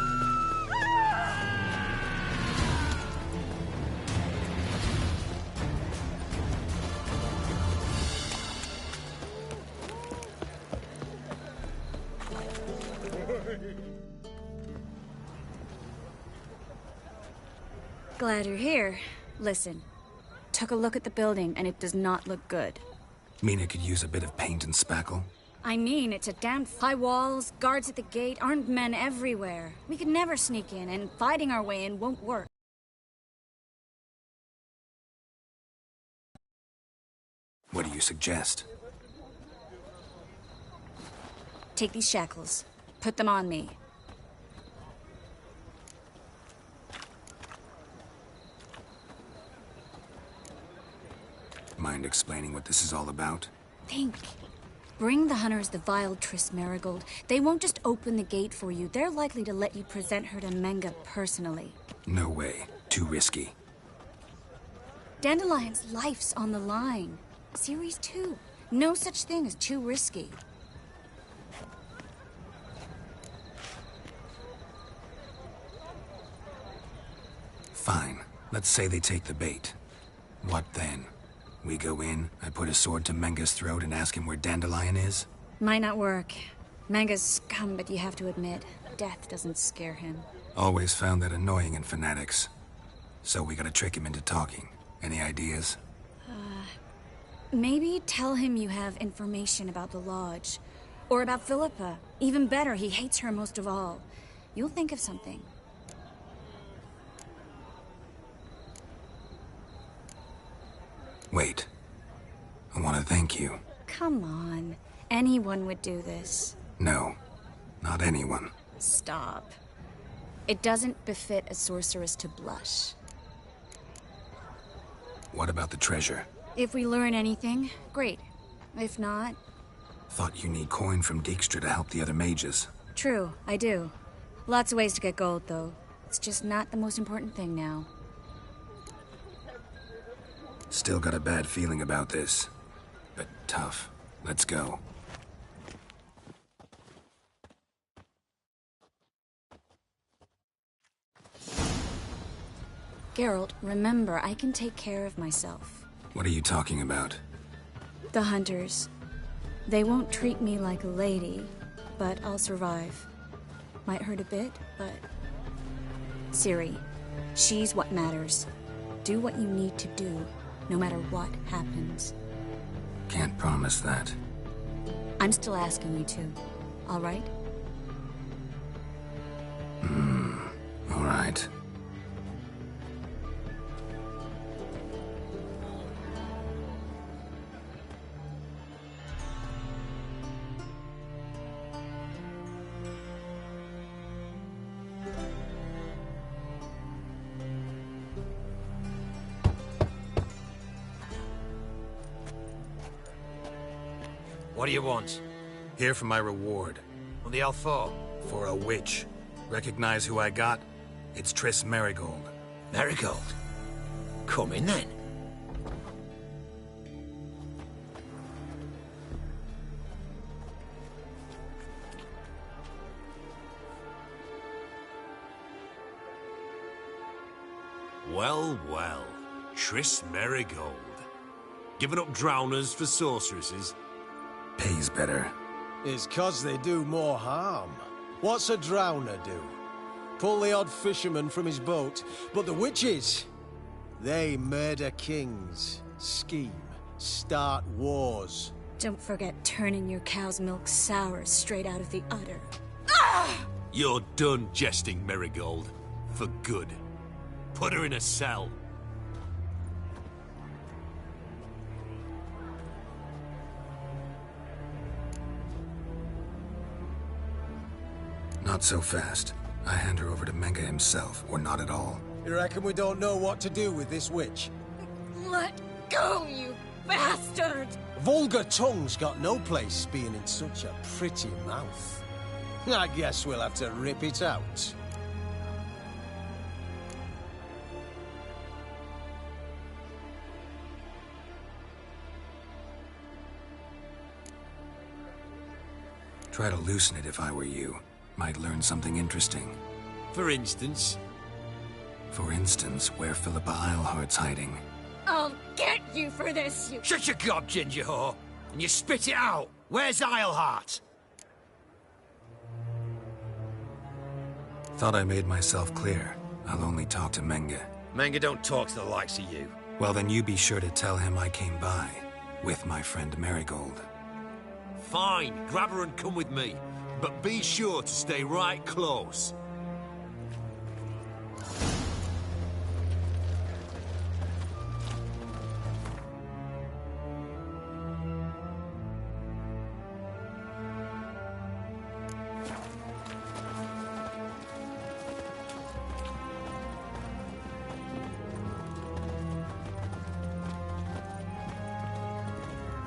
Glad you're here. Listen, took a look at the building and it does not look good. Mean it could use a bit of paint and spackle? I mean, it's a damn high walls, guards at the gate, armed men everywhere. We could never sneak in, and fighting our way in won't work. What do you suggest? Take these shackles. Put them on me. Mind explaining what this is all about? Think. Bring the hunters the vile Triss Marigold. They won't just open the gate for you. They're likely to let you present her to Menga personally. No way. Too risky. Dandelion's life's on the line. Ciri's too. No such thing as too risky. Fine. Let's say they take the bait. What then? We go in, I put a sword to Menga's throat and ask him where Dandelion is? Might not work. Menga's scum, but you have to admit, death doesn't scare him. Always found that annoying in fanatics. So we gotta trick him into talking. Any ideas? Maybe tell him you have information about the Lodge. Or about Philippa. Even better, he hates her most of all. You'll think of something. Wait. I want to thank you. Come on. Anyone would do this. No. Not anyone. Stop. It doesn't befit a sorceress to blush. What about the treasure? If we learn anything, great. If not... Thought you need coin from Dijkstra to help the other mages. True, I do. Lots of ways to get gold, though. It's just not the most important thing now. Still got a bad feeling about this. But tough. Let's go. Geralt, remember, I can take care of myself. What are you talking about? The hunters. They won't treat me like a lady, but I'll survive. Might hurt a bit, but... Ciri, she's what matters. Do what you need to do, no matter what happens. Can't promise that. I'm still asking you to, all right? All right. What do you want? Here for my reward. On the Alpha? For a witch. Recognize who I got? It's Triss Marigold. Marigold? Come in then. Well, well. Triss Marigold. Giving up drowners for sorceresses? Pays better. It's 'cause they do more harm. What's a drowner do? pull the odd fisherman from his boat. But the witches, they murder kings, scheme, start wars. Don't forget turning your cow's milk sour straight out of the udder. You're done jesting, Marigold. For good. Put her in a cell. Not so fast. I hand her over to Menge himself, or not at all. You reckon we don't know what to do with this witch? Let go, you bastard! Vulgar tongue's got no place being in such a pretty mouth. I guess we'll have to rip it out. Try to loosen it if I were you. Might learn something interesting. For instance? For instance, where Philippa Eilhart's hiding. I'll get you for this, you... Shut your gob, ginger whore, and you spit it out. Where's Eilhart? Thought I made myself clear. I'll only talk to Menge. Menge don't talk to the likes of you. Well, then you be sure to tell him I came by. With my friend Marigold. Fine, grab her and come with me. But be sure to stay right close.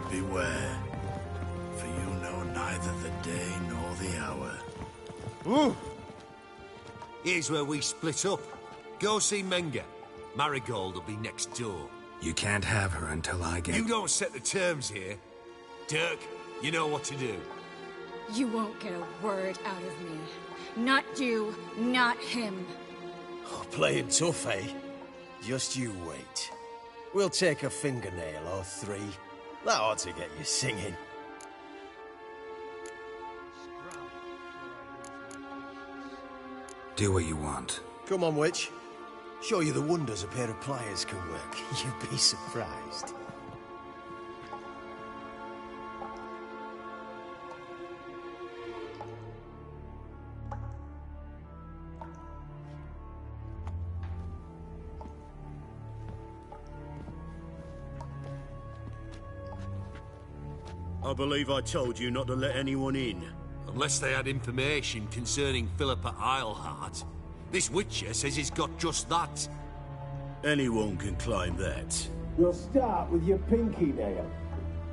Beware, for you know neither the day nor the hour. Ooh. Here's where we split up. Go see Menge. Marigold will be next door. You can't have her until I get... You don't set the terms here. Dirk, you know what to do. You won't get a word out of me. Not you, not him. Oh, playing tough, eh? Just you wait. We'll take a fingernail or three. That ought to get you singing. Do what you want. Come on, witch. Show you the wonders a pair of pliers can work. You'd be surprised. I believe I told you not to let anyone in. Unless they had information concerning Philippa Eilhart. This witcher says he's got just that. Anyone can claim that. You'll start with your pinky nail.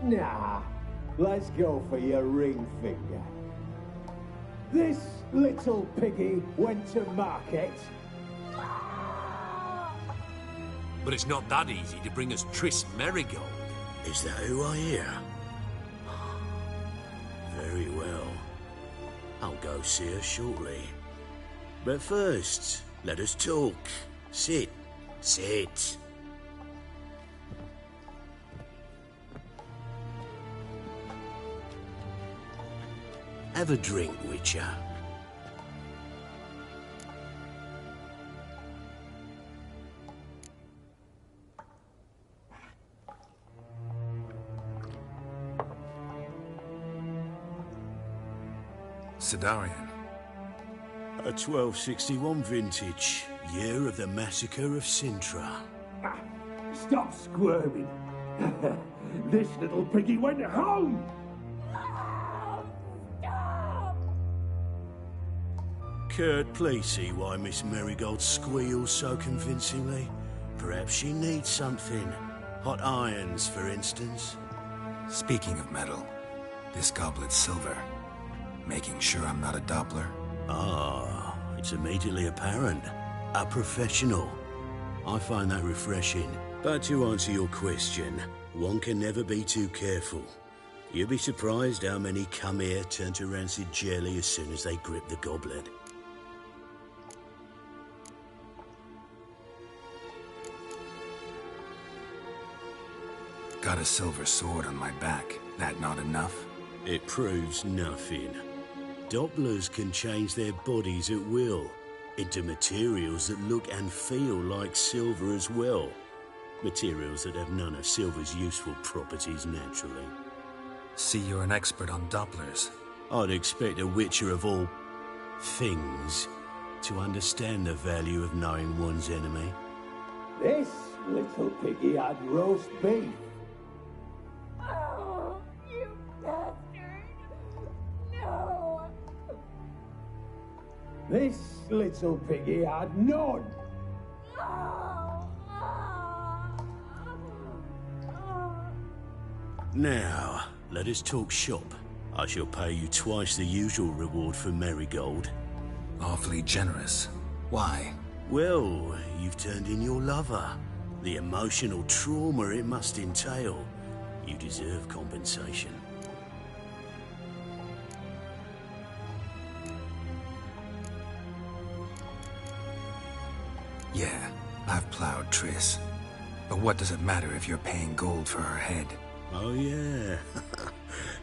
Nah, let's go for your ring finger. This little piggy went to market. But it's not that easy to bring us Triss Marigold. Is that who I hear? Very well. I'll go see her shortly. But first, let us talk. Sit. Sit. Have a drink, Witcher. Dandelion. A 1261 vintage, year of the massacre of Sintra. Stop squirming. This little piggy went home. Kurt, please see why Miss Marigold squeals so convincingly. Perhaps she needs something. Hot irons, for instance. Speaking of metal, this goblet's silver. Making sure I'm not a Doppler. Ah, it's immediately apparent. A professional. I find that refreshing. But to answer your question, one can never be too careful. You'll be surprised how many come here turn to rancid jelly as soon as they grip the goblet. Got a silver sword on my back. That not enough? It proves nothing. Dopplers can change their bodies at will. into materials that look and feel like silver as well. Materials that have none of silver's useful properties naturally. See, you're an expert on Dopplers. I'd expect a witcher of all things to understand the value of knowing one's enemy. This little piggy had roast beef. Oh, you bastard! No! This little piggy had none. Now, let us talk shop. I shall pay you twice the usual reward for Marigold. Awfully generous. Why? Well, you've turned in your lover. The emotional trauma it must entail. You deserve compensation. Yeah, I've plowed Triss. But what does it matter if you're paying gold for her head? Oh yeah.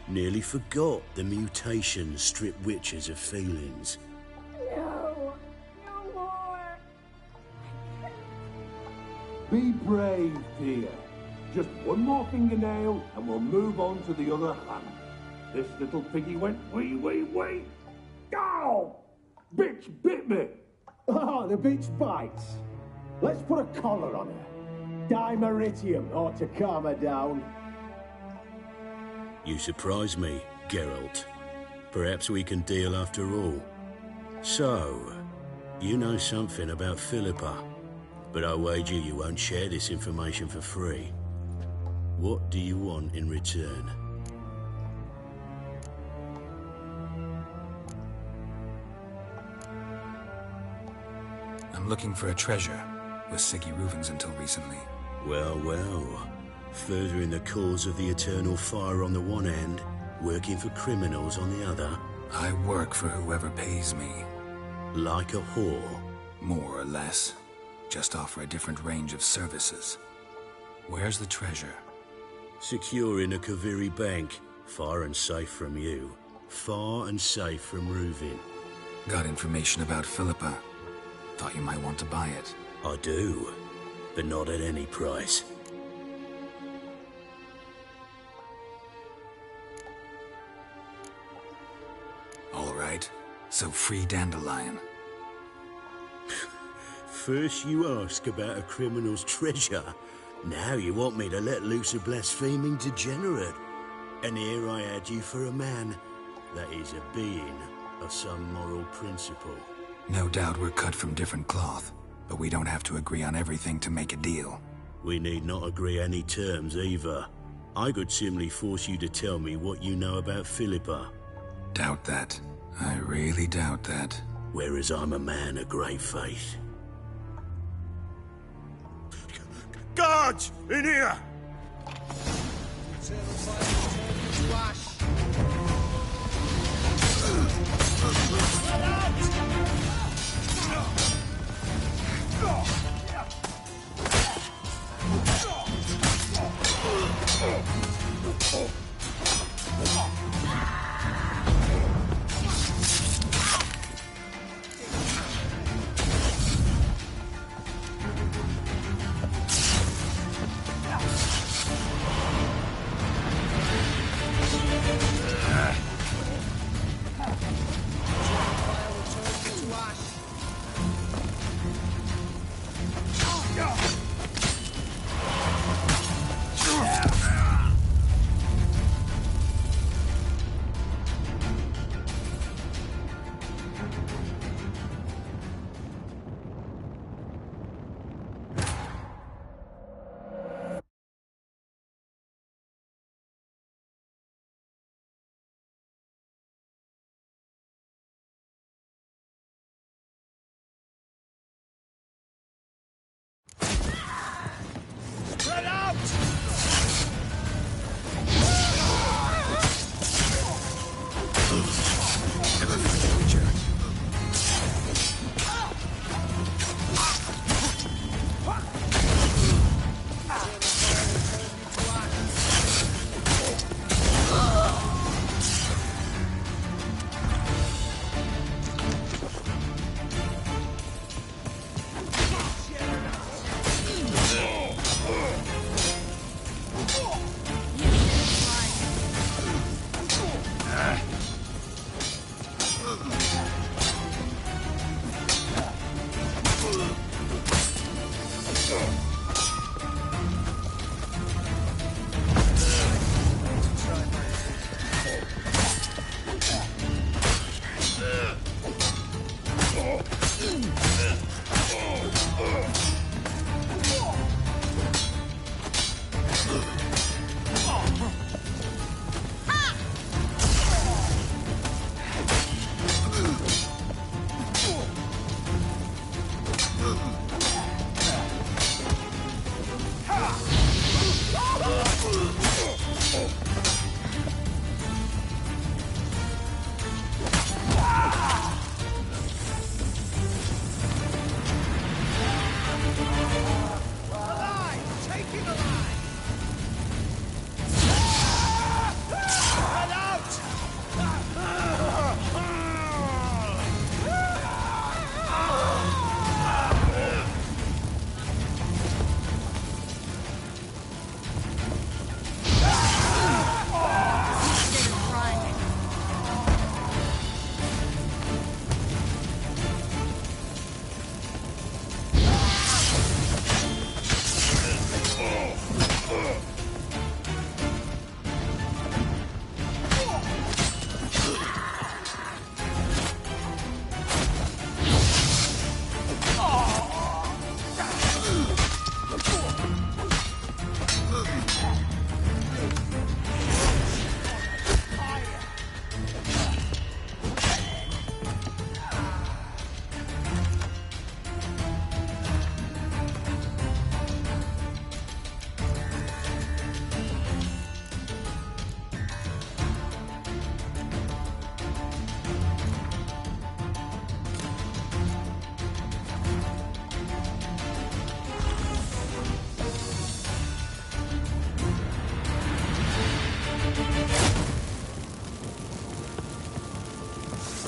Nearly forgot the mutations strip witches of feelings. No! No more! Be brave, dear. Just one more fingernail and we'll move on to the other hand. This little piggy went wee, wee, wee. Ow! Bitch bit me. Ah, the bitch bites. Let's put a collar on her. Dimeritium ought to calm her down. You surprise me, Geralt. Perhaps we can deal after all. So, you know something about Philippa, but I wager you won't share this information for free. What do you want in return? I'm looking for a treasure. Was Siggy Reuven's until recently. Well, well. Furthering the cause of the eternal fire on the one hand, working for criminals on the other. I work for whoever pays me. Like a whore? More or less. Just offer a different range of services. Where's the treasure? Secure in a Kaviri bank. Far and safe from you. Far and safe from Reuven. Got information about Philippa. Thought you might want to buy it. I do, but not at any price. All right, so free Dandelion. First you ask about a criminal's treasure. Now you want me to let loose a blaspheming degenerate. And here I had you for a man. That is a being of some moral principle. No doubt we're cut from different cloth, but we don't have to agree on everything to make a deal. We need not agree any terms either. I could simply force you to tell me what you know about Philippa. Doubt that. I really doubt that. Whereas I'm a man of great faith. Guards! In here!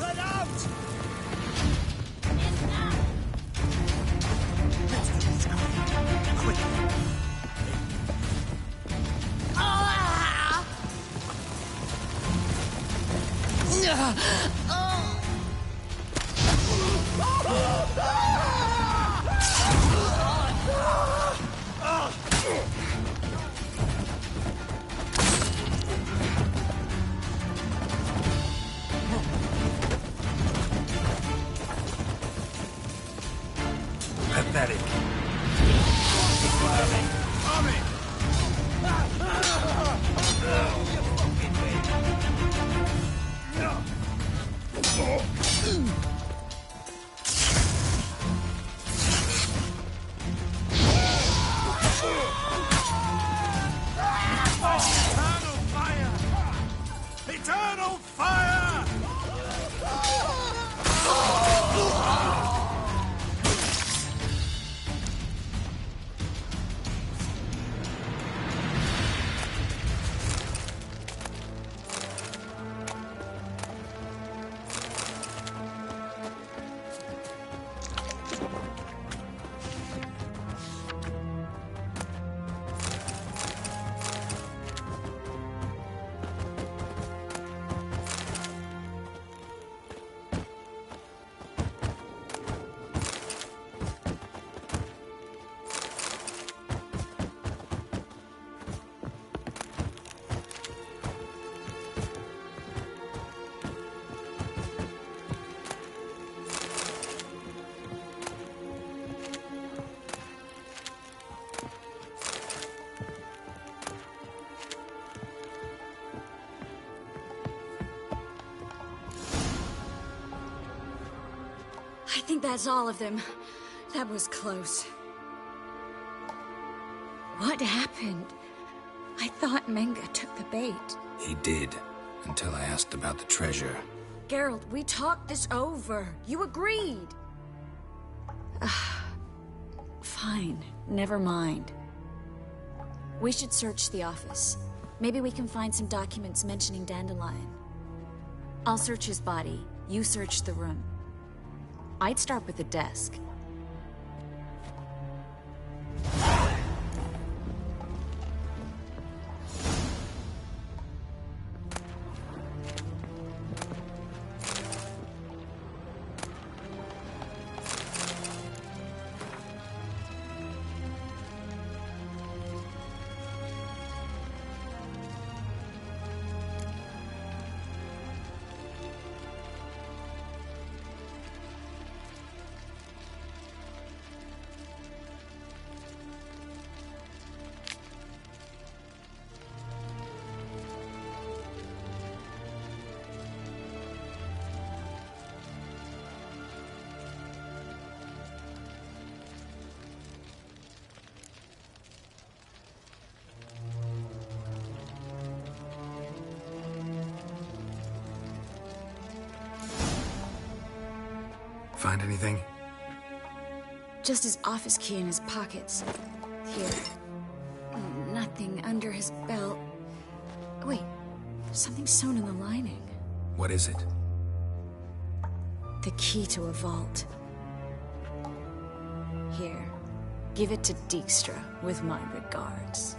Let out! Pathetic. Eternal fire! Eternal fire! I think that's all of them. That was close. What happened? I thought Menga took the bait. He did, until I asked about the treasure. Geralt, we talked this over. You agreed. Fine, never mind. We should search the office. Maybe we can find some documents mentioning Dandelion. I'll search his body. You search the room. I'd start with the desk. Find anything? Just his office key in his pockets. Here. Nothing under his belt. Wait, something sewn in the lining. What is it? The key to a vault. Here. Give it to Dijkstra with my regards.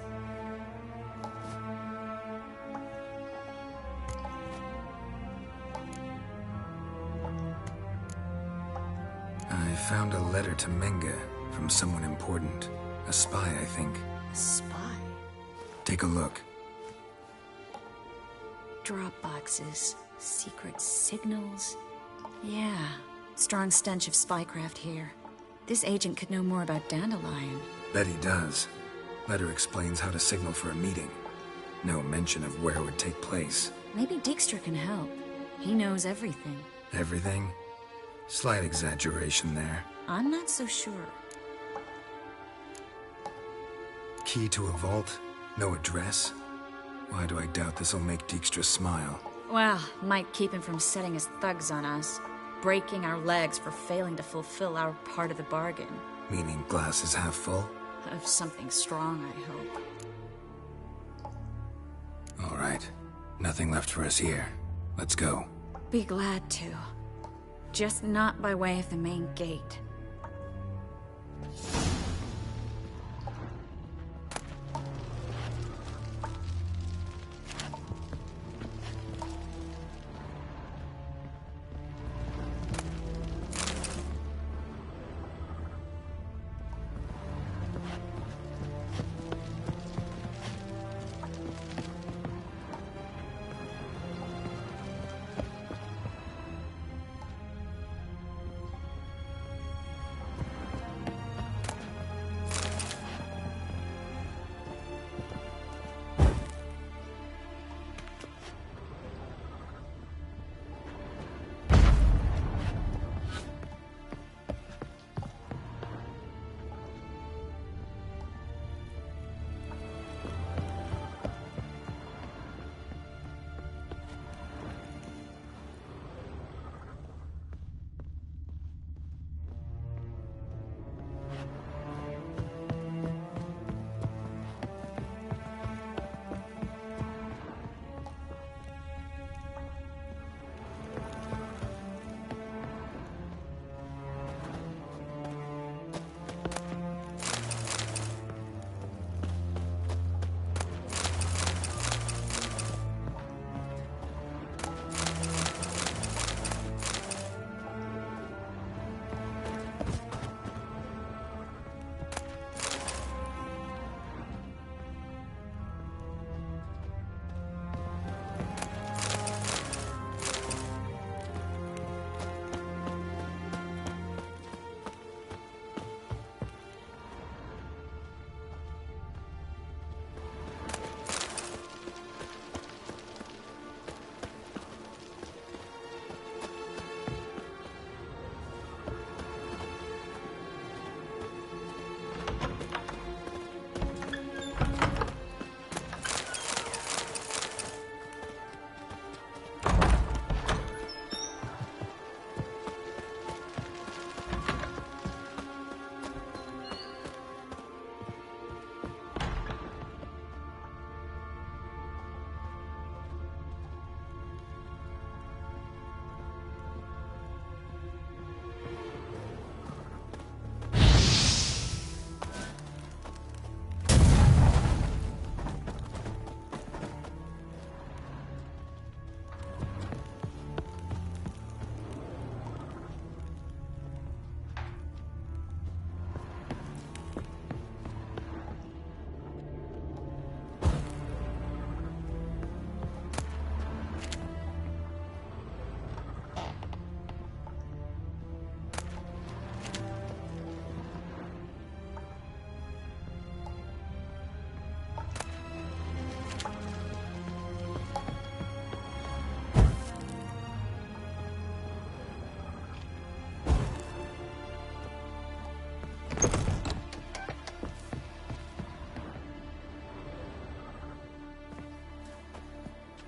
I found a letter to Menga from someone important. A spy, I think. A spy? Take a look. Drop boxes, secret signals. Yeah, strong stench of spycraft here. This agent could know more about Dandelion. Bet he does. Letter explains how to signal for a meeting. No mention of where it would take place. Maybe Dijkstra can help. He knows everything. Everything? Slight exaggeration there. I'm not so sure. Key to a vault? No address? Why do I doubt this'll make Dijkstra smile? Well, might keep him from setting his thugs on us. Breaking our legs for failing to fulfill our part of the bargain. Meaning glass is half full? Of something strong, I hope. All right. Nothing left for us here. Let's go. Be glad to. Just not by way of the main gate.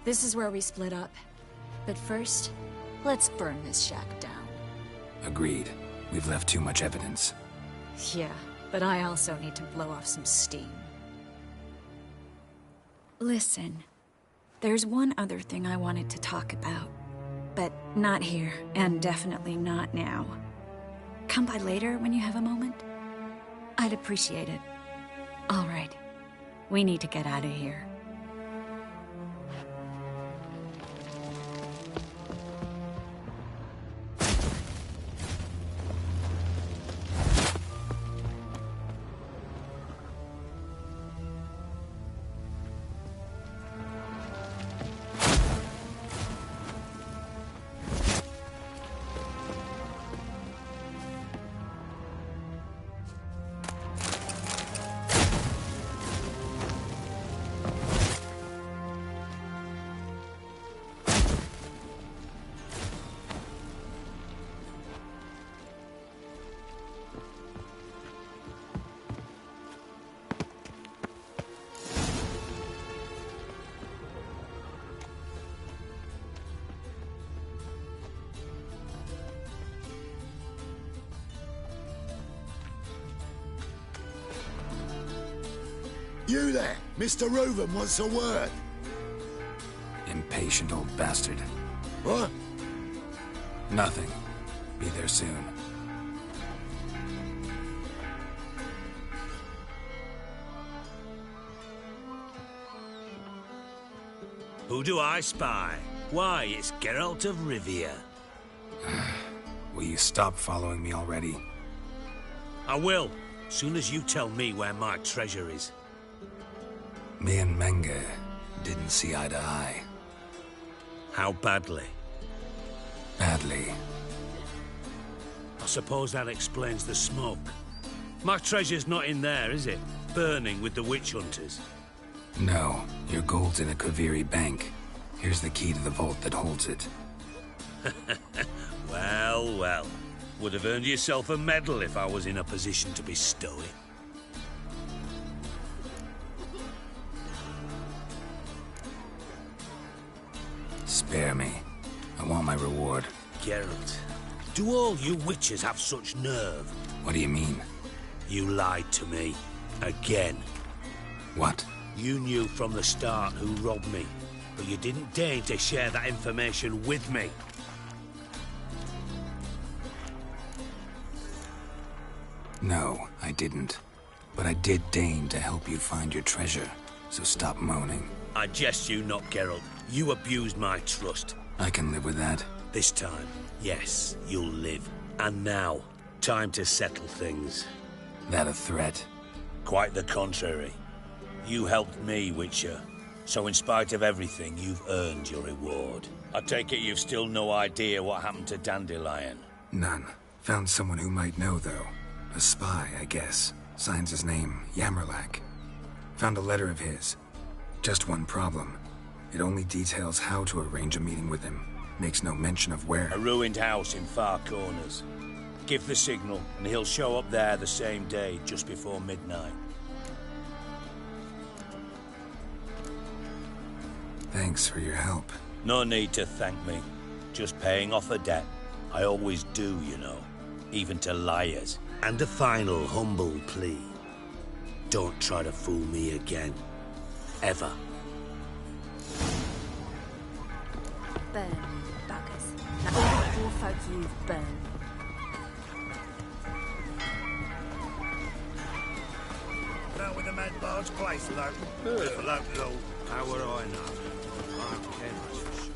This is where we split up. But first, let's burn this shack down. Agreed. We've left too much evidence. Yeah, but I also need to blow off some steam. Listen, there's one other thing I wanted to talk about. But not here, and definitely not now. Come by later when you have a moment? I'd appreciate it. All right. We need to get out of here. You there! Mr. Reuven wants a word. Impatient old bastard. What? Nothing. Be there soon. Who do I spy? Why, it's Geralt of Rivia. Will you stop following me already? I will, soon as you tell me where my treasure is. Me and Menge didn't see eye to eye. How badly? Badly. I suppose that explains the smoke. My treasure's not in there, is it? Burning with the witch hunters. No, your gold's in a Kaviri bank. Here's the key to the vault that holds it. Well, well. Would have earned yourself a medal if I was in a position to bestow it. Spare me. I want my reward. Geralt, do all you witches have such nerve? What do you mean? You lied to me. Again. What? You knew from the start who robbed me, but you didn't deign to share that information with me. No, I didn't. But I did deign to help you find your treasure, so stop moaning. I jest you not, Geralt. You abused my trust. I can live with that. This time, yes, you'll live. And now, time to settle things. That a threat? Quite the contrary. You helped me, Witcher. So in spite of everything, you've earned your reward. I take it you've still no idea what happened to Dandelion? None. Found someone who might know, though. A spy, I guess. Signs his name, Yammerlak. Found a letter of his. Just one problem. It only details how to arrange a meeting with him. Makes no mention of where. A ruined house in Far Corners. Give the signal, and he'll show up there the same day, just before midnight. Thanks for your help. No need to thank me. Just paying off a debt. I always do, you know. Even to liars. And a final humble plea. Don't try to fool me again. Ever. Burn, you buggers. Like all the poor folk you've burned. Down with the mad barge place, local. If a local, how would I know? I don't care much for sure.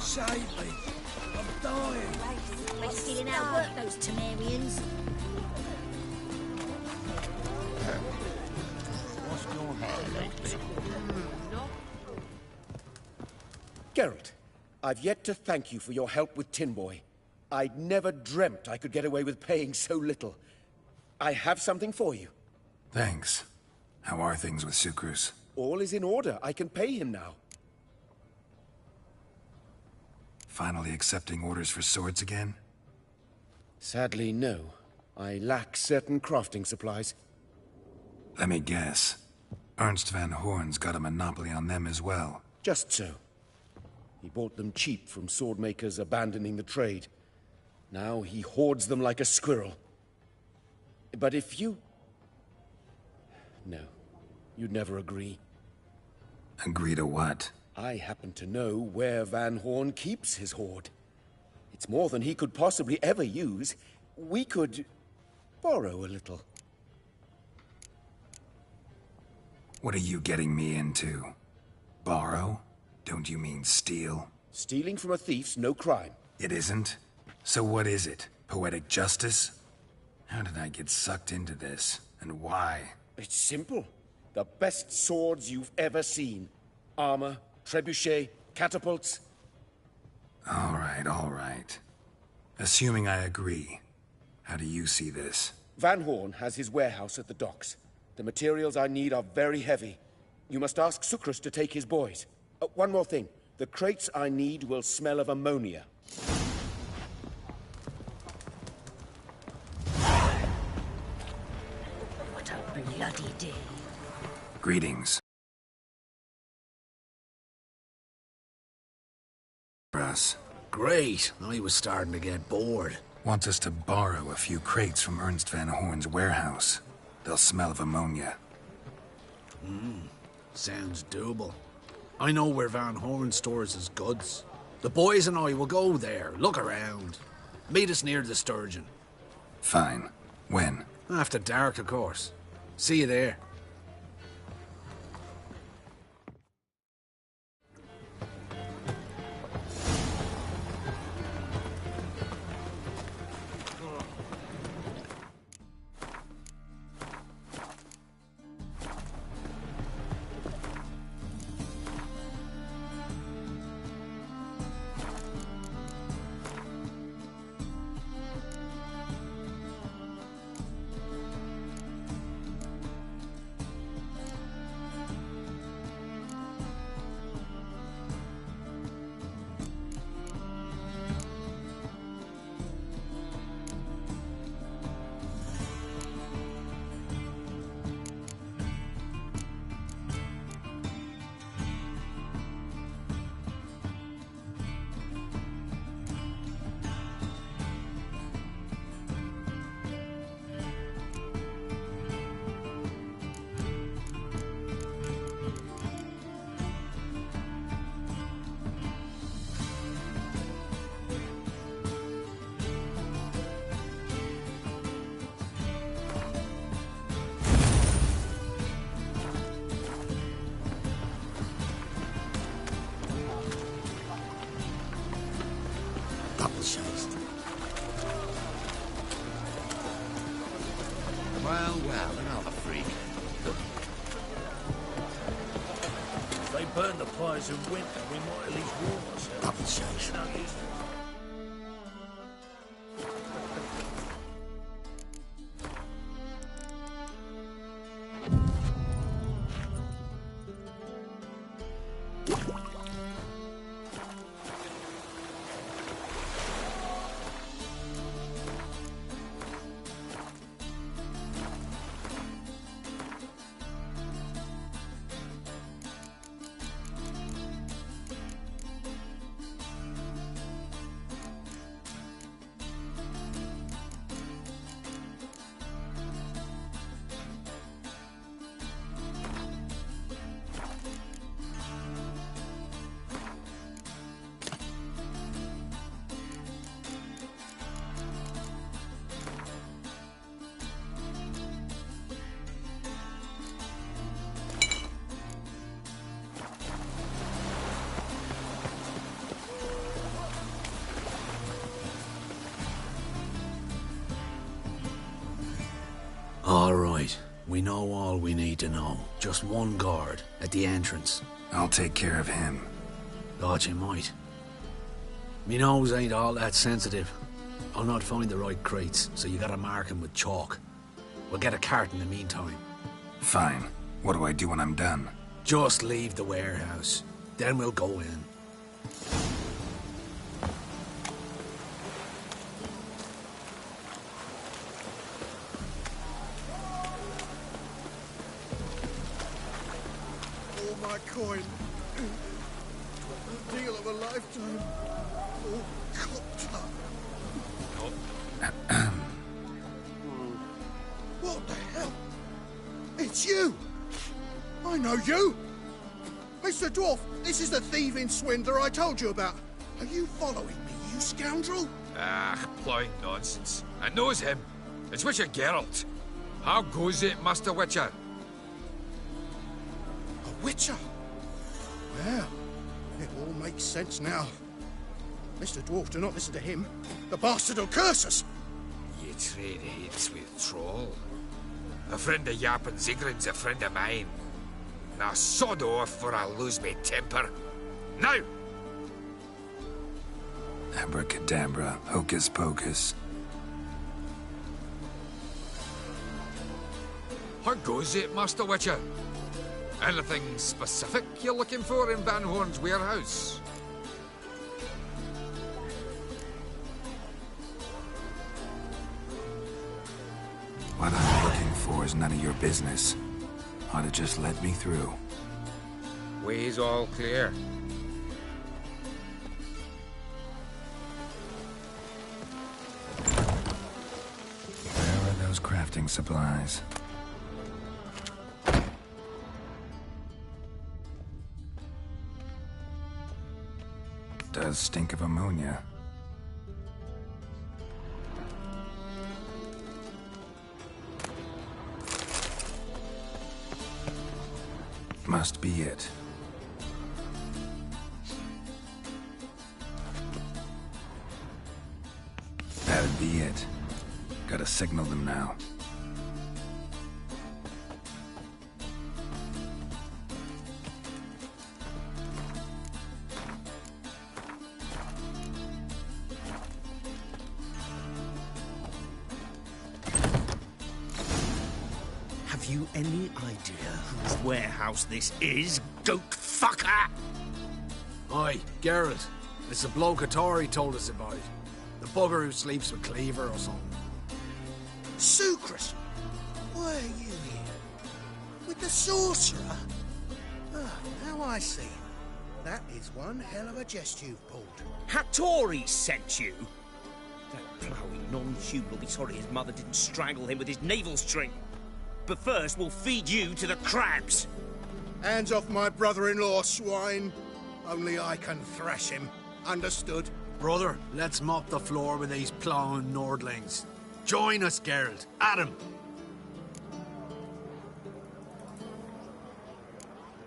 Save me. I'm dying. We're stealing our work, those Temerians. What's going on lately? Geralt, I've yet to thank you for your help with Tin Boy. I'd never dreamt I could get away with paying so little. I have something for you. Thanks. How are things with Sukrus? All is in order. I can pay him now. Finally accepting orders for swords again? Sadly, no. I lack certain crafting supplies. Let me guess. Ernst van Horn's got a monopoly on them as well. Just so. He bought them cheap from swordmakers abandoning the trade. Now he hoards them like a squirrel. But if you... No. You'd never agree. Agree to what? I happen to know where Van Horn keeps his hoard. It's more than he could possibly ever use. We could borrow a little. What are you getting me into? Borrow? Don't you mean steal? Stealing from a thief's no crime. It isn't? So what is it? Poetic justice? How did I get sucked into this? And why? It's simple. The best swords you've ever seen. Armor, trebuchet, catapults. All right. Assuming I agree, how do you see this? Van Horn has his warehouse at the docks. The materials I need are very heavy. You must ask Sukrus to take his boys. One more thing. The crates I need will smell of ammonia. What a bloody day. Greetings. For us. Great. I was starting to get bored. Wants us to borrow a few crates from Ernst Van Horn's warehouse. They'll smell of ammonia. Sounds doable. I know where Van Horn stores his goods. The boys and I will go there, look around. Meet us near the Sturgeon. Fine. When? After dark, of course. See you there. Well, another freak. If they burn the pyres in winter, we might at least warm ourselves. Double chase. No use. All right. We know all we need to know. Just one guard at the entrance. I'll take care of him. Thought you might. Me nose ain't all that sensitive. I'll not find the right crates, so you gotta mark 'em with chalk. We'll get a cart in the meantime. Fine. What do I do when I'm done? Just leave the warehouse. Then we'll go in. All my coin. The deal of a lifetime. All copped up. What the hell? It's you! I know you! Mr. Dwarf, this is the thieving swindler I told you about. Are you following me, you scoundrel? Ah, plowing nonsense. I knows him. It's Witcher Geralt. How goes it, Master Witcher? A witcher? Well, it all makes sense now. Mr. Dwarf, do not listen to him. The bastard will curse us. Ye trade heaps with troll. A friend of Yap and Zigrin's a friend of mine. Now sod off or I'll lose my temper. Now! Abracadabra, hocus pocus. How goes it, Master Witcher? Anything specific you're looking for in Van Horn's warehouse? What I'm looking for is none of your business. Ought to just let me through. Way's all clear. crafting supplies. Does stink of ammonia. Must be it. That'd be it. Gotta signal them now. Have you any idea whose warehouse this is, goat fucker? Aye, Geralt. It's the bloke Atari told us about. The bugger who sleeps with Cleaver or something. Sucrus! Why are you here? With the sorcerer? Ah, now I see. That is one hell of a jest you've pulled. Hattori sent you? That ploughing non-human will be sorry his mother didn't strangle him with his navel string. But first, we'll feed you to the crabs. Hands off my brother-in-law, swine. Only I can thrash him. Understood? Brother, let's mop the floor with these plowing Nordlings. Join us, Geralt. Adam.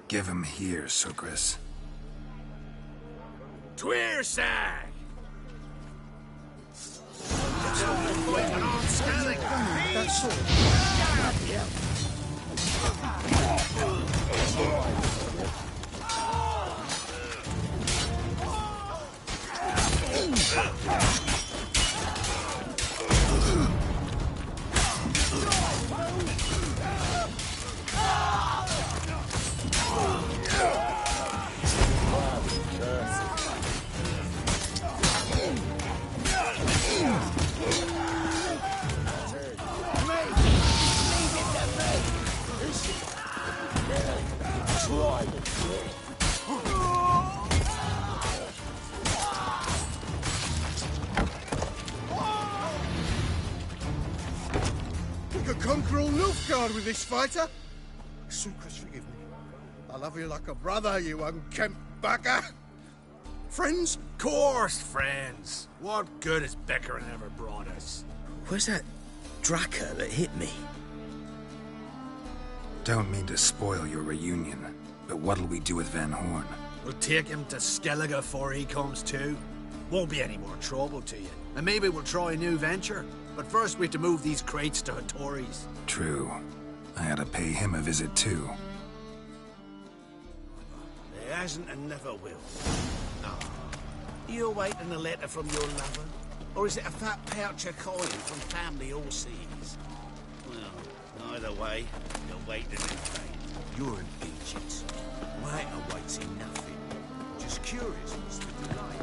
Give him here, Sucrus. Tweersag! That's all. We could conquer all Nilfgaard with this fighter. Sucrus, forgive me. I love you like a brother, you unkempt bugger. Friends? Course, friends. What good has Beckerin ever brought us? Where's that Draka that hit me? Don't mean to spoil your reunion, but what'll we do with Van Horn? We'll take him to Skellige before he comes too. Won't be any more trouble to you. And maybe we'll try a new venture. But first we have to move these crates to Hattori's. True. I had to pay him a visit too. There hasn't and never will. Oh. You awaiting a letter from your lover? Or is it a fat pouch of coin from family overseas? Well, either way, you're waiting in vain. You're an idiot. Wait awaiting nothing. Just curious what's the delay.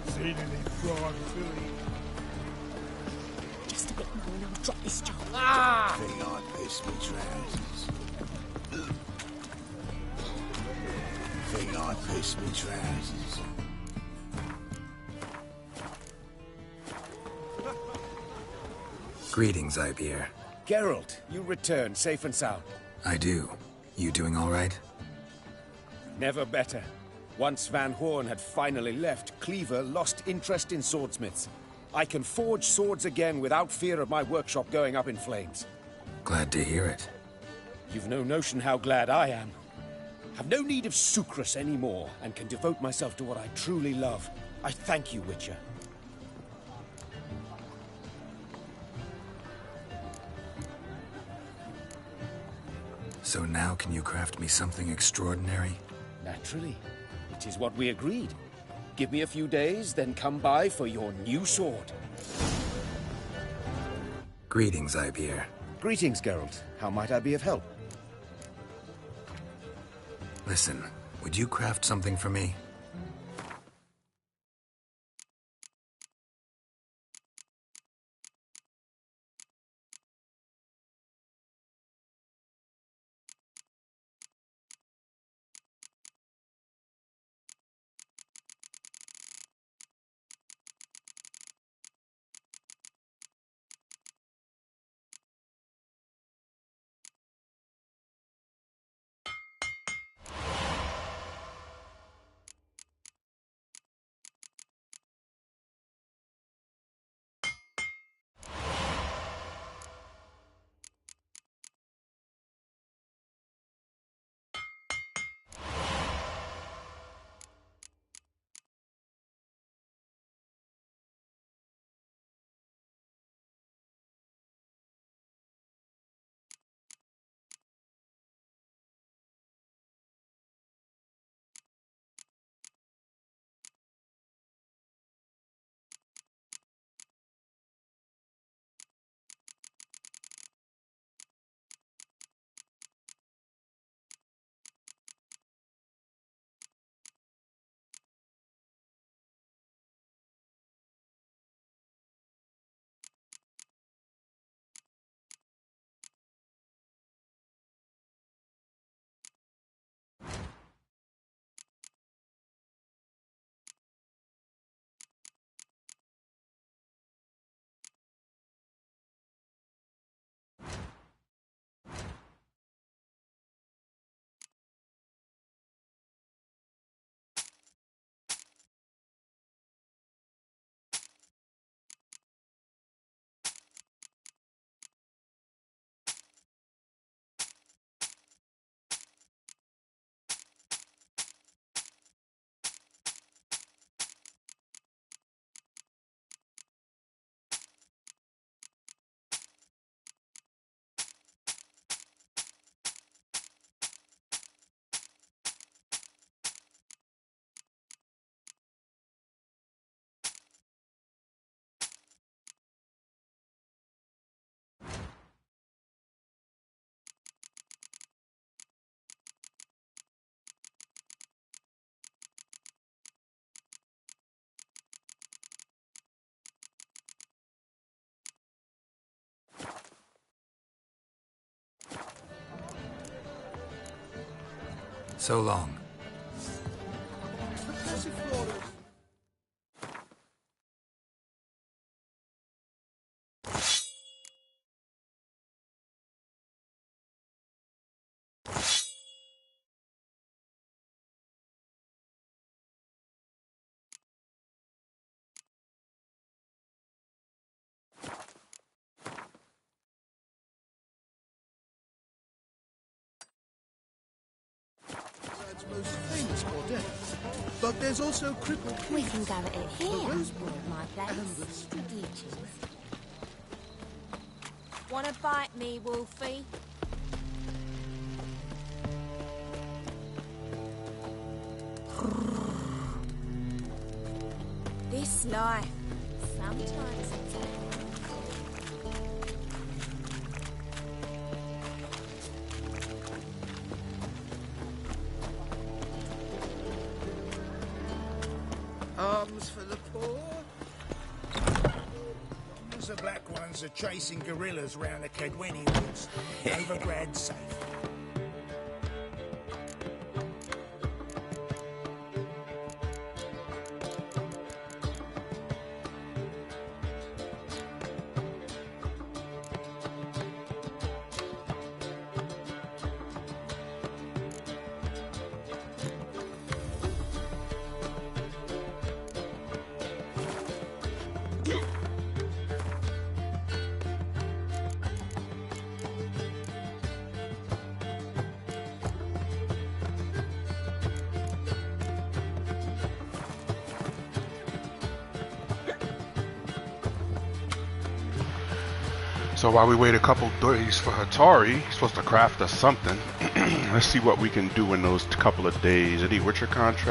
Seen any frog Philly? Just a bit more and I'll drop this job. Ah! Think I pissed me trousers. Think I pissed me trousers. Greetings, Ibeer. Geralt, you returned safe and sound. I do. You doing all right? Never better. Once Van Horn had finally left, Cleaver lost interest in swordsmiths. I can forge swords again without fear of my workshop going up in flames. Glad to hear it. You've no notion how glad I am. Have no need of Sucrus anymore, and can devote myself to what I truly love. I thank you, Witcher. So now can you craft me something extraordinary? Naturally. It is what we agreed. Give me a few days, then come by for your new sword. Greetings, Ibeer. Greetings, Geralt. How might I be of help? Listen, would you craft something for me? So long. That's most famous for death. But there's also crippled. We can go at it here, The or Rosebud at my place. and the Street. You choose. Wanna bite me, Wolfie? This life. Sometimes it's a Arms for the poor. The black ones are chasing gorillas round the Kedweni woods. Overgrad safe. So while we wait a couple days for Hatari, he's supposed to craft us something. Let's see what we can do in those couple of days. Any Witcher contract?